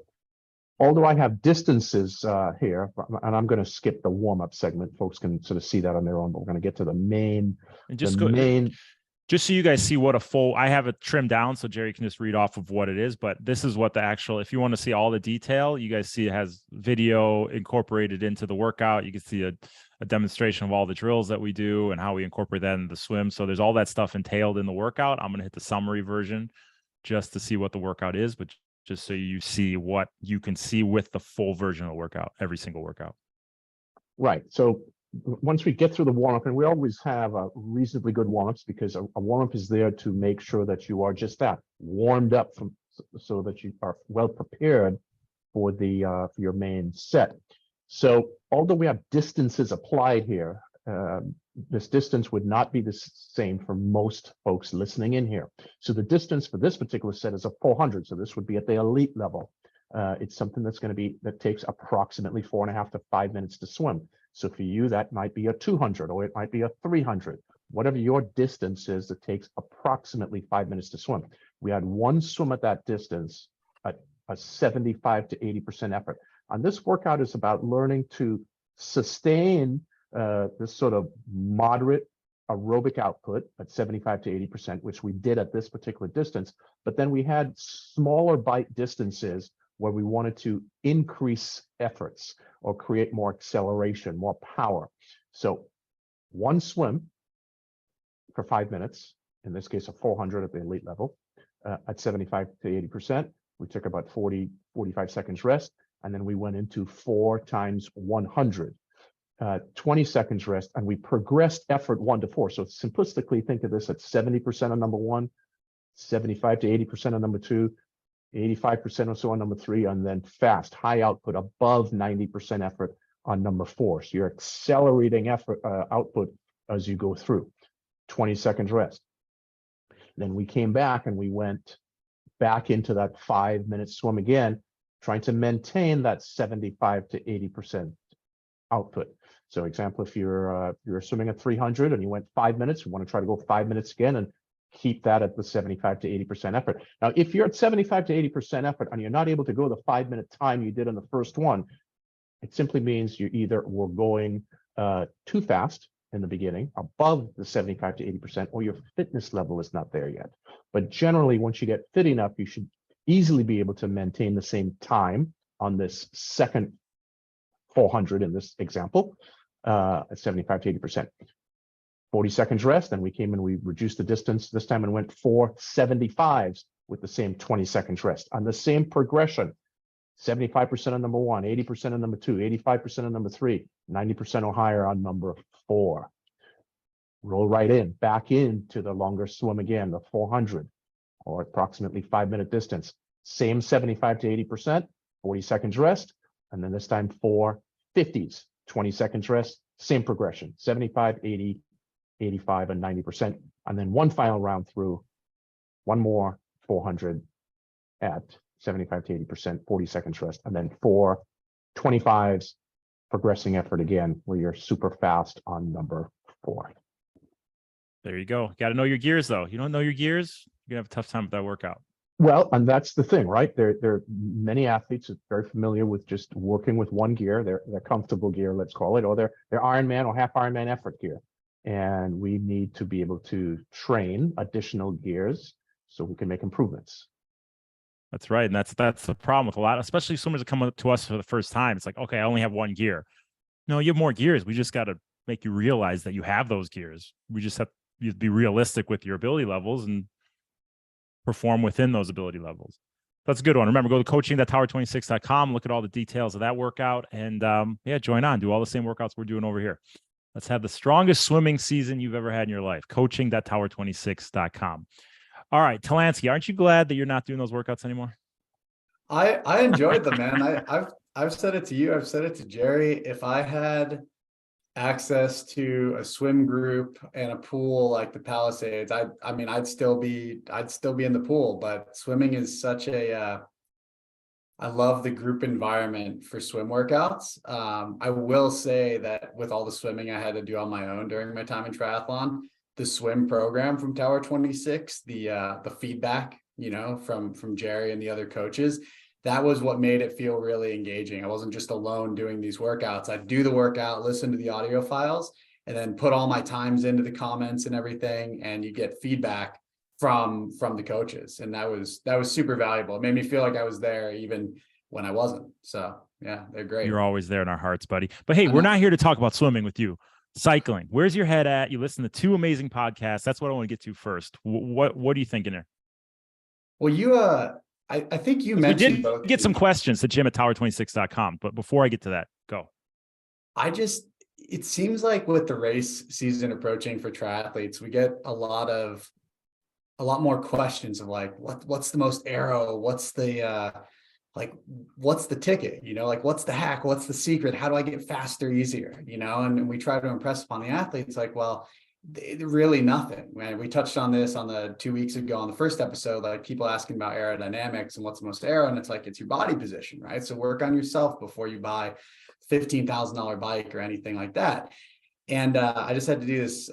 Speaker 2: although I have distances here, and I'm going to skip the warm-up segment, folks can sort of see that on their own, but we're going to get to the main.
Speaker 1: And just so you guys see what I have it trimmed down so Gerry can just read off of what it is, but this is what the actual, if you want to see all the detail, you guys see it has video incorporated into the workout. You can see a demonstration of all the drills that we do and how we incorporate that in the swim. So there's all that stuff entailed in the workout. I'm going to hit the summary version just to see what the workout is, but just so you see what you can see with the full version of the workout, every single workout.
Speaker 2: Right. So once we get through the warm-up, and we always have a reasonably good warm-ups, because a warm-up is there to make sure that you are just that warmed up so that you are well prepared for for your main set. So although we have distances applied here, this distance would not be the same for most folks listening in here. So the distance for this particular set is a 400. So this would be at the elite level. It's something that takes approximately 4.5 to 5 minutes to swim. So for you, that might be a 200 or it might be a 300. Whatever your distance is, it takes approximately 5 minutes to swim. We had one swim at that distance at a 75 to 80% effort. And this workout is about learning to sustain this sort of moderate aerobic output at 75 to 80%, which we did at this particular distance. But then we had smaller bite distances where we wanted to increase efforts or create more acceleration, more power. So one swim for 5 minutes, in this case, a 400 at the elite level, at 75 to 80%. We took about 40, 45 seconds rest, and then we went into 4 times 100, 20 seconds rest, and we progressed effort 1 to 4. So simplistically, think of this at 70% on number 1, 75 to 80% on number 2, 85% or so on number 3, and then fast, high output above 90% effort on number 4. So you're accelerating effort output as you go through. 20 seconds rest. Then we came back and we went back into that 5-minute swim again, trying to maintain that 75 to 80% output. So example, if you're swimming at 300 and you went 5 minutes, you want to try to go 5 minutes again and keep that at the 75 to 80% effort. Now, if you're at 75 to 80% effort and you're not able to go the 5-minute time you did on the first one, it simply means you either were going too fast in the beginning, above the 75 to 80%, or your fitness level is not there yet. But generally, once you get fit enough, you should easily be able to maintain the same time on this second 400 in this example, at 75 to 80%. 40 seconds rest, then we came and we reduced the distance this time and went 4 75s with the same 20 seconds rest on the same progression. 75% on number 1, 80% on number 2, 85% on number 3, 90% or higher on number 4. Roll right in, back into the longer swim again, the 400, or approximately 5-minute distance. Same 75 to 80%, 40 seconds rest, and then this time 4 50s, 20 seconds rest, same progression, 75, 80, 85, and 90%. And then one final round through, one more 400 at 75 to 80%, 40 seconds rest, and then 4 25s, progressing effort again, where you're super fast on number 4.
Speaker 1: There you go. Got to know your gears, though. You don't know your gears, you're going to have a tough time with that workout.
Speaker 2: Well, and that's the thing, right? There are many athletes that are very familiar with just working with one gear, their comfortable gear, let's call it, or their Ironman or half Ironman effort gear. And we need to be able to train additional gears so we can make improvements.
Speaker 1: That's right. And that's the problem with a lot, especially swimmers that come up to us for the first time. It's like, okay, I only have one gear. No, you have more gears. We just got to make you realize that you have those gears. We just have you be realistic with your ability levels and perform within those ability levels. That's a good one. Remember, go to coaching.tower26.com, look at all the details of that workout, and join on. Do all the same workouts we're doing over here. Let's have the strongest swimming season you've ever had in your life. Coaching.tower26.com. All right, Talansky, aren't you glad that you're not doing those workouts anymore?
Speaker 3: I enjoyed them, man. I've said it to you. I've said it to Gerry. If I had access to a swim group and a pool like the Palisades, I'd still be in the pool. But swimming is such a I love the group environment for swim workouts. I will say that with all the swimming I had to do on my own during my time in triathlon, the swim program from Tower 26, the feedback, from Gerry and the other coaches, that was what made it feel really engaging. I wasn't just alone doing these workouts. I'd do the workout, listen to the audio files, and then put all my times into the comments and everything, and you get feedback from the coaches. And that was super valuable. It made me feel like I was there even when I wasn't. So yeah, they're great.
Speaker 1: You're always there in our hearts, buddy. But hey, we're not here to talk about swimming with you. Cycling. Where's your head at? You listen to 2 amazing podcasts. That's what I want to get to first. What are you thinking there?
Speaker 3: Well, I think you mentioned
Speaker 1: we did
Speaker 3: both.
Speaker 1: Get some questions to Jim at tower26.com. But before I get to that, go.
Speaker 3: It seems like with the race season approaching for triathletes, we get a lot more questions of like, what's the most aero? What's the what's the ticket? What's the hack? What's the secret? How do I get faster, easier? And we try to impress upon the athletes, like, well, really nothing. Man, we touched on this on the 2 weeks ago on the first episode, like people asking about aerodynamics and what's the most aero, and it's like, it's your body position, right? So work on yourself before you buy $15,000 bike or anything like that. And I just had to do this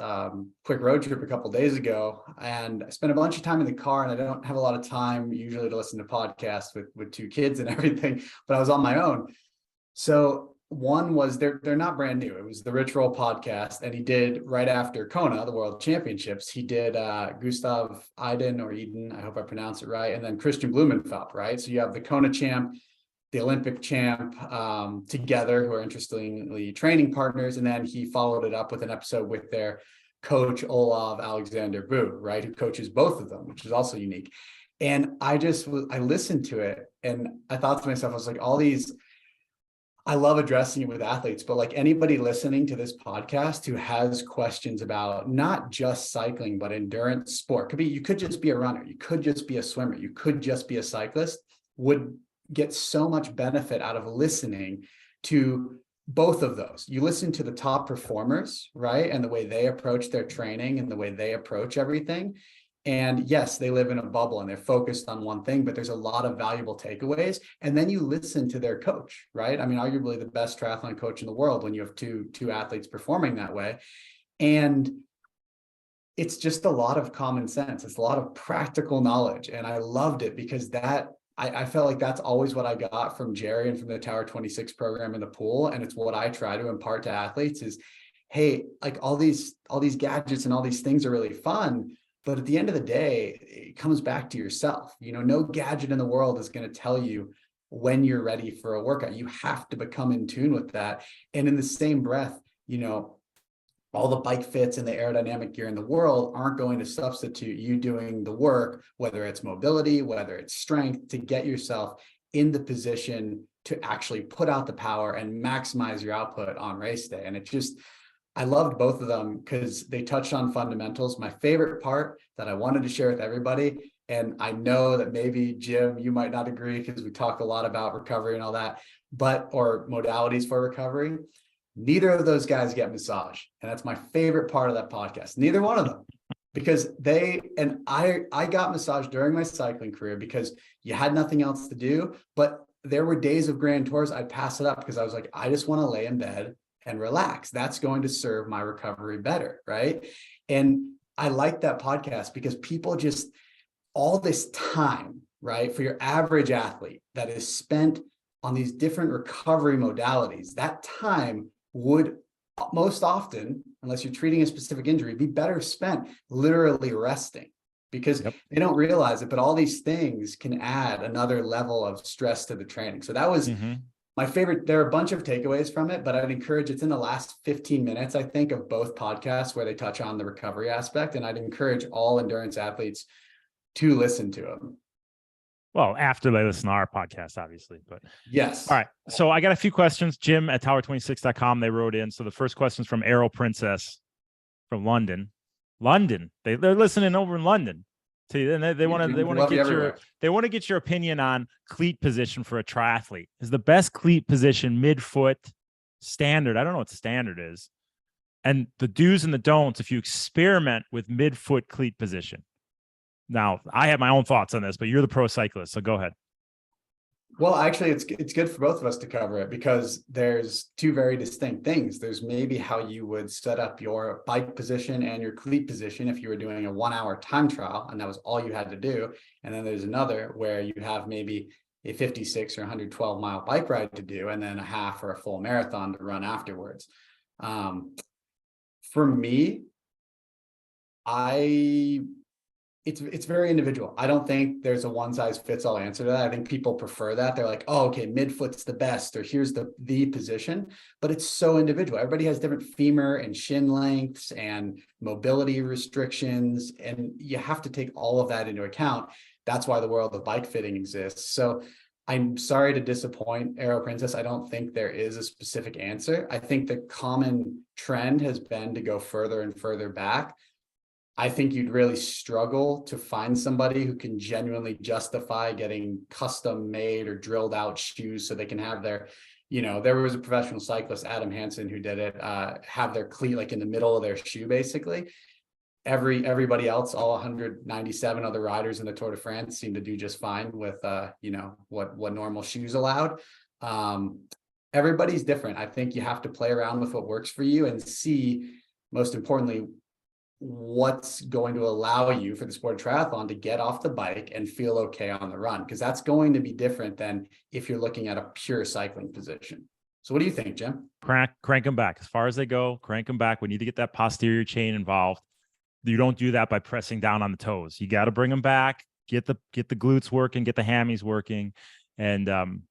Speaker 3: quick road trip a couple of days ago, and I spent a bunch of time in the car, and I don't have a lot of time usually to listen to podcasts with two kids and everything, but I was on my own. So one was they're not brand new. It was the Rich Roll podcast, and he did right after Kona, the World Championships. He did Gustav Iden or Eden, I hope I pronounce it right, and then Christian Blumenfeld, right? So you have the Kona champ, the Olympic champ together, who are interestingly training partners. And then he followed it up with an episode with their coach, Olav Alexander Boo, right? Who coaches both of them, which is also unique. And I listened to it and I thought to myself, I was like, I love addressing it with athletes, but like anybody listening to this podcast who has questions about not just cycling, but endurance sport, you could just be a runner, you could just be a swimmer, you could just be a cyclist, would get so much benefit out of listening to both of those. You listen to the top performers, right? And the way they approach their training and the way they approach everything. And yes, they live in a bubble and they're focused on one thing, but there's a lot of valuable takeaways. And then you listen to their coach, right? I mean, arguably the best triathlon coach in the world when you have two athletes performing that way. And it's just a lot of common sense. It's a lot of practical knowledge. And I loved it because I felt like that's always what I got from Gerry and from the Tower 26 program in the pool. And it's what I try to impart to athletes is, hey, like all these gadgets and all these things are really fun. But at the end of the day, it comes back to yourself. You know, no gadget in the world is going to tell you when you're ready for a workout. You have to become in tune with that. And in the same breath, you know, all the bike fits and the aerodynamic gear in the world aren't going to substitute you doing the work, whether it's mobility, whether it's strength, to get yourself in the position to actually put out the power and maximize your output on race day. And I loved both of them because they touched on fundamentals. My favorite part that I wanted to share with everybody, and I know that maybe Jim, you might not agree because we talk a lot about recovery and all that, or modalities for recovery. Neither of those guys get massage. And that's my favorite part of that podcast. Neither one of them, because I got massage during my cycling career because you had nothing else to do. But there were days of grand tours I'd pass it up because I was like, I just want to lay in bed and relax. That's going to serve my recovery better. Right. And I like that podcast because people just, all this time, right, for your average athlete that is spent on these different recovery modalities, that time would most often, unless you're treating a specific injury, be better spent literally resting, because they don't realize it, but all these things can add another level of stress to the training. So that was my favorite. There are a bunch of takeaways from it, but I'd encourage, it's in the last 15 minutes, I think, of both podcasts where they touch on the recovery aspect. And I'd encourage all endurance athletes to listen to them.
Speaker 1: Well, after they listen to our podcast, obviously, but
Speaker 3: yes.
Speaker 1: All right. So I got a few questions. Jim at tower26.com, they wrote in. So the first question is from Aero Princess from London. They're listening over in London. And they want to get your opinion on cleat position for a triathlete. Is the best cleat position midfoot, standard? I don't know what standard is. And the do's and the don'ts if you experiment with midfoot cleat position. Now, I have my own thoughts on this, but you're the pro cyclist, so go ahead.
Speaker 3: Well, actually, it's good for both of us to cover it because there's two very distinct things. There's maybe how you would set up your bike position and your cleat position if you were doing a 1-hour time trial and that was all you had to do. And then there's another where you have maybe a 56 or 112 mile bike ride to do and then a half or a full marathon to run afterwards. For me, it's very individual. I don't think there's a one size fits all answer to that. I think people prefer that. They're like, oh, okay, midfoot's the best, or here's the position, but it's so individual. Everybody has different femur and shin lengths and mobility restrictions, and you have to take all of that into account. That's why the world of bike fitting exists. So I'm sorry to disappoint Aero Princess. I don't think there is a specific answer. I think the common trend has been to go further and further back. I think you'd really struggle to find somebody who can genuinely justify getting custom made or drilled out shoes so they can have their, there was a professional cyclist, Adam Hansen, who did it, have their cleat like in the middle of their shoe, basically. Everybody else, all 197 other riders in the Tour de France seem to do just fine with, what normal shoes allowed. everybody's different. I think you have to play around with what works for you and see, most importantly, what's going to allow you for the sport of triathlon to get off the bike and feel okay on the run, because that's going to be different than if you're looking at a pure cycling position. So what do you think, Jim?
Speaker 1: Crank them back as far as they go. Crank them back. We need to get that posterior chain involved. You don't do that by pressing down on the toes. You got to bring them back. Get the glutes working. Get the hammies working, and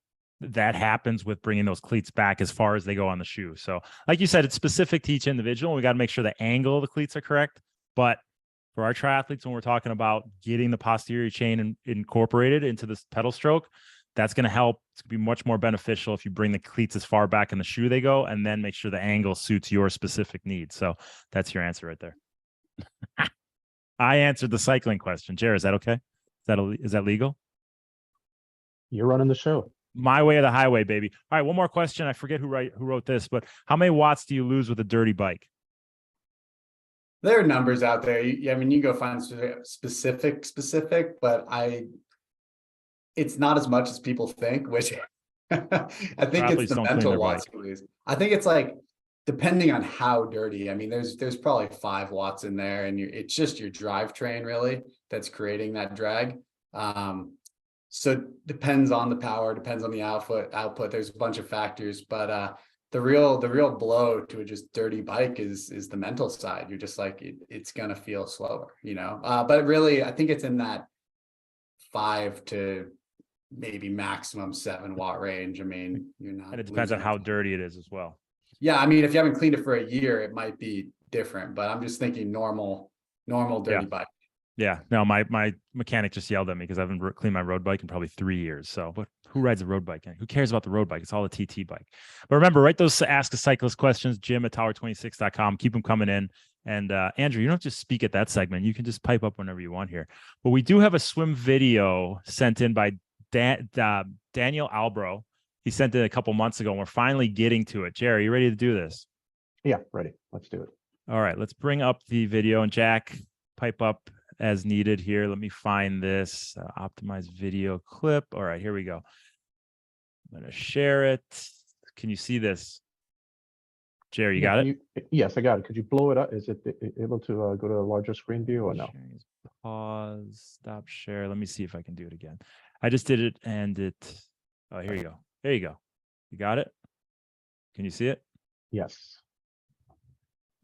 Speaker 1: that happens with bringing those cleats back as far as they go on the shoe. So, like you said, it's specific to each individual. We got to make sure the angle of the cleats are correct. But for our triathletes, when we're talking about getting the posterior chain incorporated into this pedal stroke, that's going to help. It's going to be much more beneficial if you bring the cleats as far back in the shoe they go, and then make sure the angle suits your specific needs. So that's your answer right there. I answered the cycling question. Gerry, is that okay? Is that legal?
Speaker 2: You're running the show.
Speaker 1: My way or the highway, baby. All right, one more question. I forget who wrote this, but how many watts do you lose with a dirty bike?
Speaker 3: There are numbers out there. I mean, you go find specific, but it's not as much as people think, which I think it's the mental watts. I think it's like, depending on how dirty. I mean, there's probably 5 watts in there, and it's just your drivetrain really that's creating that drag. So it depends on the power, depends on the output. There's a bunch of factors, but the real blow to a just dirty bike is the mental side. You're just like, it's gonna feel slower, you know. But really, I think it's in that 5 to maybe maximum 7 watt range. I mean, you're not.
Speaker 1: And it depends on how dirty it is as well.
Speaker 3: Yeah, I mean, if you haven't cleaned it for a year, it might be different. But I'm just thinking normal dirty bike.
Speaker 1: Yeah, no, my mechanic just yelled at me because I haven't cleaned my road bike in probably 3 years. So, but who rides a road bike? Who cares about the road bike? It's all a TT bike. But remember, write those Ask a Cyclist questions, Jim@tower26.com. Keep them coming in. And Andrew, you don't just speak at that segment. You can just pipe up whenever you want here. But we do have a swim video sent in by Daniel Albro. He sent it a couple months ago, and we're finally getting to it. Gerry, you ready to do this?
Speaker 2: Yeah, ready. Let's do it.
Speaker 1: All right, let's bring up the video, and Jack, pipe up as needed here. Let me find this optimized video clip. All right, here we go. I'm going to share it. Can you see this? Gerry, you got it?
Speaker 2: Yes, I got it. Could you blow it up? Is it able to go to a larger screen view or no?
Speaker 1: Pause, stop share. Let me see if I can do it again. I just did it, and oh, here you go. There you go. You got it? Can you see it?
Speaker 2: Yes.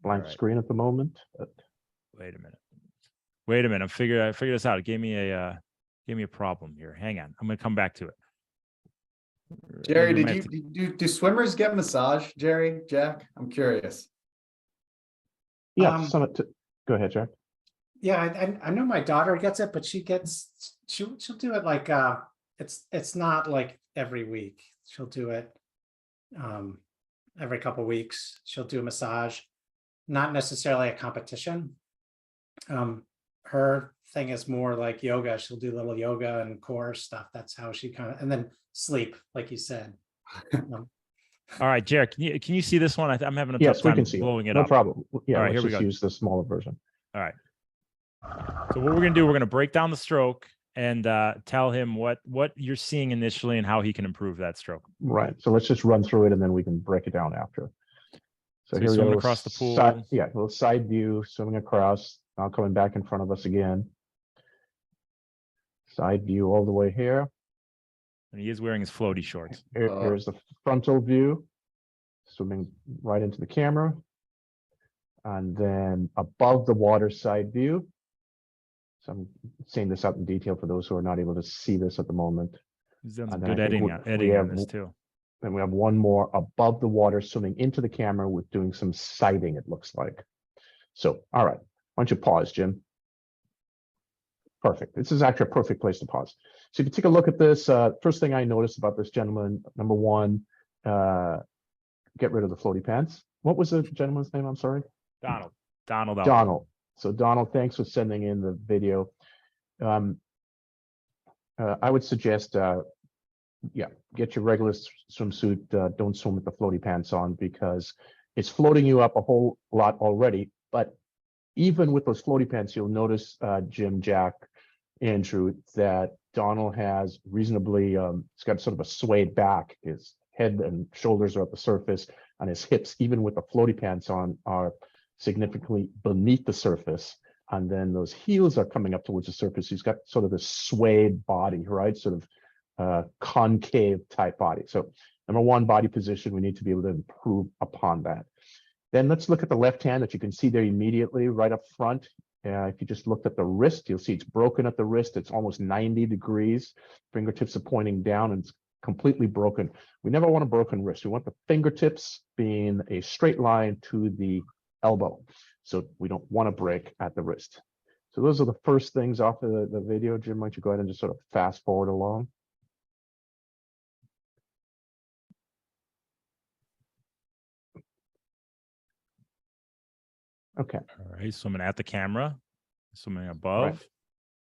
Speaker 2: Blank screen at the moment. But...
Speaker 1: Wait a minute. I figured this out. It gave me a problem here. Hang on. I'm going to come back to it.
Speaker 3: Gerry, do swimmers get massage, Gerry, Jack? I'm curious.
Speaker 2: Yeah, go ahead, Jack.
Speaker 4: Yeah, I know my daughter gets it, but she'll do it like it's not like every week. She'll do it every couple of weeks. She'll do a massage, not necessarily a competition. Her thing is more like yoga. She'll do little yoga and core stuff. That's how she and then sleep, like you said.
Speaker 1: All right, Gerry, can you see this one? I'm having a tough time blowing it
Speaker 2: up. No
Speaker 1: problem.
Speaker 2: Yeah,
Speaker 1: all right,
Speaker 2: let's
Speaker 1: here we
Speaker 2: just
Speaker 1: go.
Speaker 2: Use the smaller version.
Speaker 1: All right. So what we're going to do, we're going to break down the stroke and tell him what you're seeing initially and how he can improve that stroke.
Speaker 2: Right. So let's just run through it, and then we can break it down after. So here we go.
Speaker 1: Across the pool.
Speaker 2: A little side view, swimming across. Now coming back in front of us again. Side view all the way here.
Speaker 1: And he is wearing his floaty shorts.
Speaker 2: Here's the frontal view, swimming right into the camera. And then above the water side view. So I'm saying this out in detail for those who are not able to see this at the moment.
Speaker 1: He's done some good editing on this too.
Speaker 2: Then we have one more above the water swimming into the camera with doing some sighting, it looks like. So, all right. Why don't you pause, Jim? Perfect. This is actually a perfect place to pause. So if you take a look at this, first thing I noticed about this gentleman, number one, get rid of the floaty pants. What was the gentleman's name? I'm sorry. Donald. So Donald, thanks for sending in the video. I would suggest, get your regular swimsuit. Don't swim with the floaty pants on because it's floating you up a whole lot already. But even with those floaty pants, you'll notice, Jim, Jack, Andrew, that Donald has reasonably, it's got sort of a swayed back. His head and shoulders are at the surface, and his hips, even with the floaty pants on, are significantly beneath the surface. And then those heels are coming up towards the surface. He's got sort of this swayed body, right? Sort of concave type body. So number one, body position, we need to be able to improve upon that. Then let's look at the left hand that you can see there immediately right up front. If you just looked at the wrist, you'll see it's broken at the wrist. It's almost 90 degrees. Fingertips are pointing down and it's completely broken. We never want a broken wrist. We want the fingertips being a straight line to the elbow. So we don't want to break at the wrist. So those are the first things off of the video. Jim, why don't you go ahead and just sort of fast forward along? Okay.
Speaker 1: All right, swimming at the camera, swimming above.
Speaker 2: Right.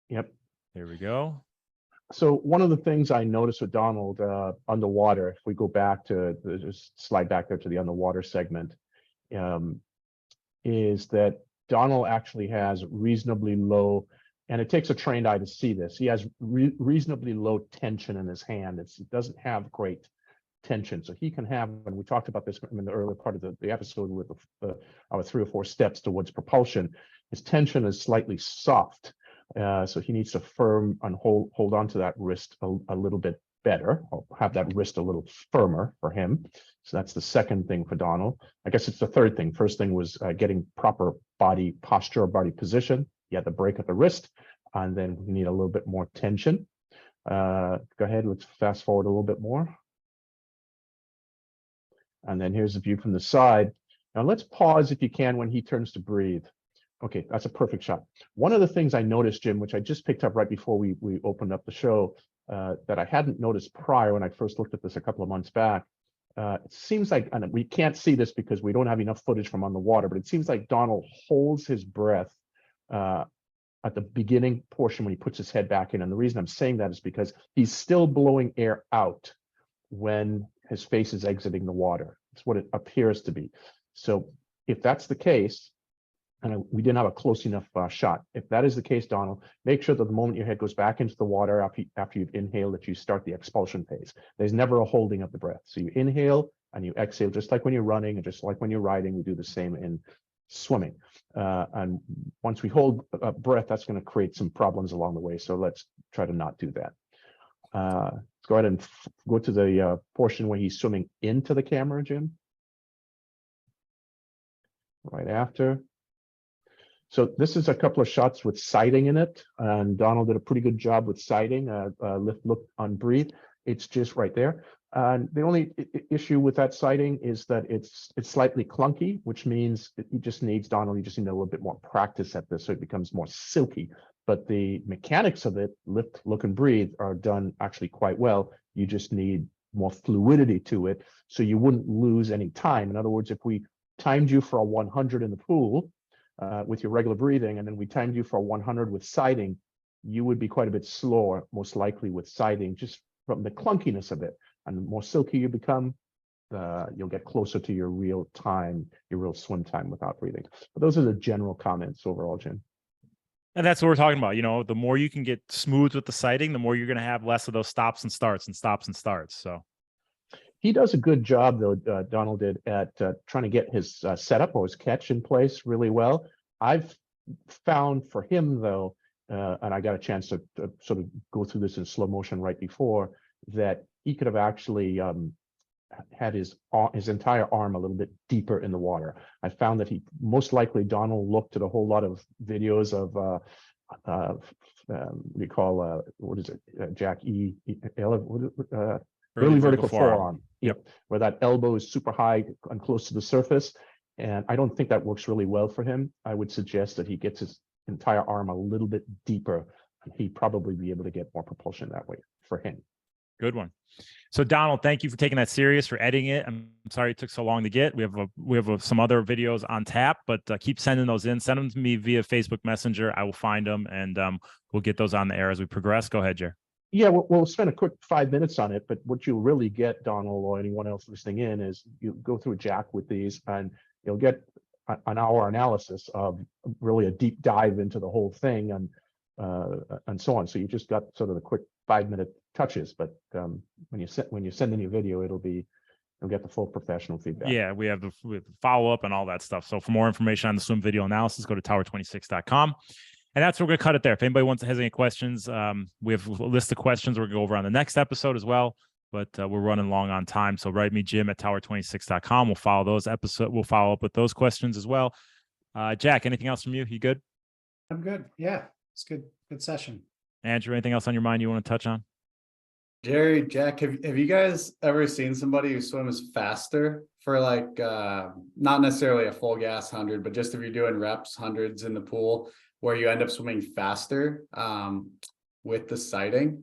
Speaker 2: Yep.
Speaker 1: There we go.
Speaker 2: So one of the things I noticed with Donald underwater, if we go back to just slide back there to the underwater segment, is that Donald actually has reasonably low, and it takes a trained eye to see this. He has reasonably low tension in his hand. It doesn't have great tension. So he can have, and we talked about this in the earlier part of the episode with our 3 or 4 steps towards propulsion, his tension is slightly soft. So he needs to firm and hold on to that wrist a little bit better, or have that wrist a little firmer for him. So that's the second thing for Donald. I guess it's the third thing. First thing was getting proper body posture, body position. You had the break at the wrist, and then we need a little bit more tension. Go ahead, let's fast forward a little bit more. And then here's the view from the side. Now let's pause if you can when he turns to breathe. Okay, that's a perfect shot. One of the things I noticed, Jim, which I just picked up right before we opened up the show, that I hadn't noticed prior when I first looked at this a couple of months back, it seems like, and we can't see this because we don't have enough footage from underwater, but it seems like Donald holds his breath at the beginning portion when he puts his head back in. And the reason I'm saying that is because he's still blowing air out when his face is exiting the water. It's what it appears to be. So if that's the case, and we didn't have a close enough shot. If that is the case, Donald, make sure that the moment your head goes back into the water after you've inhaled, that you start the expulsion phase. There's never a holding of the breath. So you inhale and you exhale, just like when you're running and just like when you're riding. We do the same in swimming. And once we hold breath, that's going to create some problems along the way. So let's try to not do that. Let's go ahead and go to the portion where he's swimming into the camera, Jim. Right after. So this is a couple of shots with sighting in it, and Donald did a pretty good job with sighting. Lift, look, unbreathe. It's just right there. And the only issue with that sighting is that it's slightly clunky, which means you just need a little bit more practice at this, so it becomes more silky. But the mechanics of it, lift, look, and breathe, are done actually quite well. You just need more fluidity to it, so you wouldn't lose any time. In other words, if we timed you for a 100 in the pool, with your regular breathing, and then we timed you for a 100 with sighting, you would be quite a bit slower, most likely with sighting, just from the clunkiness of it. And the more silky you become, you'll get closer to your real time, your real swim time without breathing. But those are the general comments overall, Jim.
Speaker 1: And that's what we're talking about. You know, the more you can get smooth with the sighting, the more you're going to have less of those stops and starts and stops and starts. So
Speaker 2: he does a good job, though, Donald did, at trying to get his setup or his catch in place really well. I've found for him, though, and I got a chance to sort of go through this in slow motion right before, that he could have actually had his entire arm a little bit deeper in the water. I found that he most likely, Donald looked at a whole lot of videos of we call what is it, Jack early vertical forearm. Yep, where that elbow is super high and close to the surface. And I don't think that works really well for him. I would suggest that he gets his entire arm a little bit deeper, and he'd probably be able to get more propulsion that way for him.
Speaker 1: Good one. So Donald, thank you for taking that serious, for editing it. I'm sorry it took so long to get. We have some other videos on tap, but keep sending those in. Send them to me via Facebook Messenger. I will find them, and we'll get those on the air as we progress. Go ahead, Gerry.
Speaker 2: Yeah, we'll spend a quick 5 minutes on it, but what you'll really get, Donald, or anyone else listening in, is you go through Jack with these, and you'll get an hour analysis of really a deep dive into the whole thing. And and so on. So you just got sort of the quick 5-minute touches, but when you send in your video, you'll get the full professional feedback.
Speaker 1: Yeah, we have the follow-up and all that stuff. So for more information on the swim video analysis, go to tower26.com. And that's where we're going to cut it there. If anybody has any questions, we have a list of questions we're going to go over on the next episode as well. But we're running long on time. So write me, Jim, at tower26.com. We'll follow up with those questions as well. Jack, anything else from you? You good?
Speaker 4: I'm good. Yeah, it's good. Good session.
Speaker 1: Andrew, anything else on your mind you want to touch on?
Speaker 3: Gerry, Jack, have you guys ever seen somebody who swims faster for like not necessarily a full gas 100, but just if you're doing reps, hundreds in the pool, where you end up swimming faster with the sighting?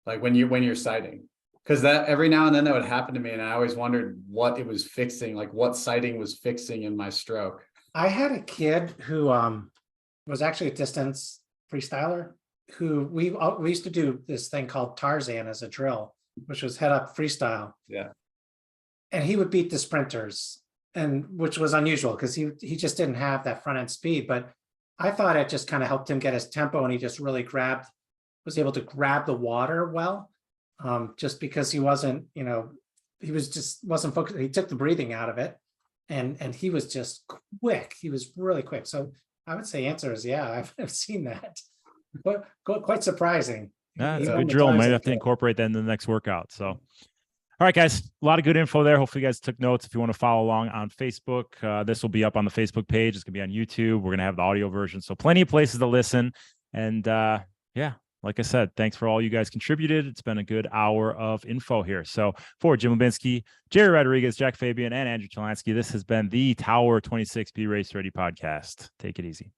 Speaker 3: Like when you're sighting, because that every now and then that would happen to me, and I always wondered what it was fixing, like what sighting was fixing in my stroke.
Speaker 4: I had a kid who was actually a distance freestyler who we used to do this thing called Tarzan as a drill, which was head up freestyle.
Speaker 3: Yeah.
Speaker 4: And he would beat the sprinters, and which was unusual because he just didn't have that front end speed. But I thought it just kind of helped him get his tempo, and he just really was able to grab the water well, just because he wasn't, wasn't focused. He took the breathing out of it, and he was just quick. He was really quick. So I would say answer is yeah, I've seen that, but quite surprising.
Speaker 1: Yeah, it's a good drill. Might have to incorporate that in the next workout. So, all right, guys, a lot of good info there. Hopefully you guys took notes. If you want to follow along on Facebook, this will be up on the Facebook page. It's going to be on YouTube. We're going to have the audio version. So plenty of places to listen. And yeah, like I said, thanks for all you guys contributed. It's been a good hour of info here. So for Jim Lubinsky, Gerry Rodriguez, Jack Fabian, and Andrew Talansky, this has been the Tower 26 Be Race Ready podcast. Take it easy.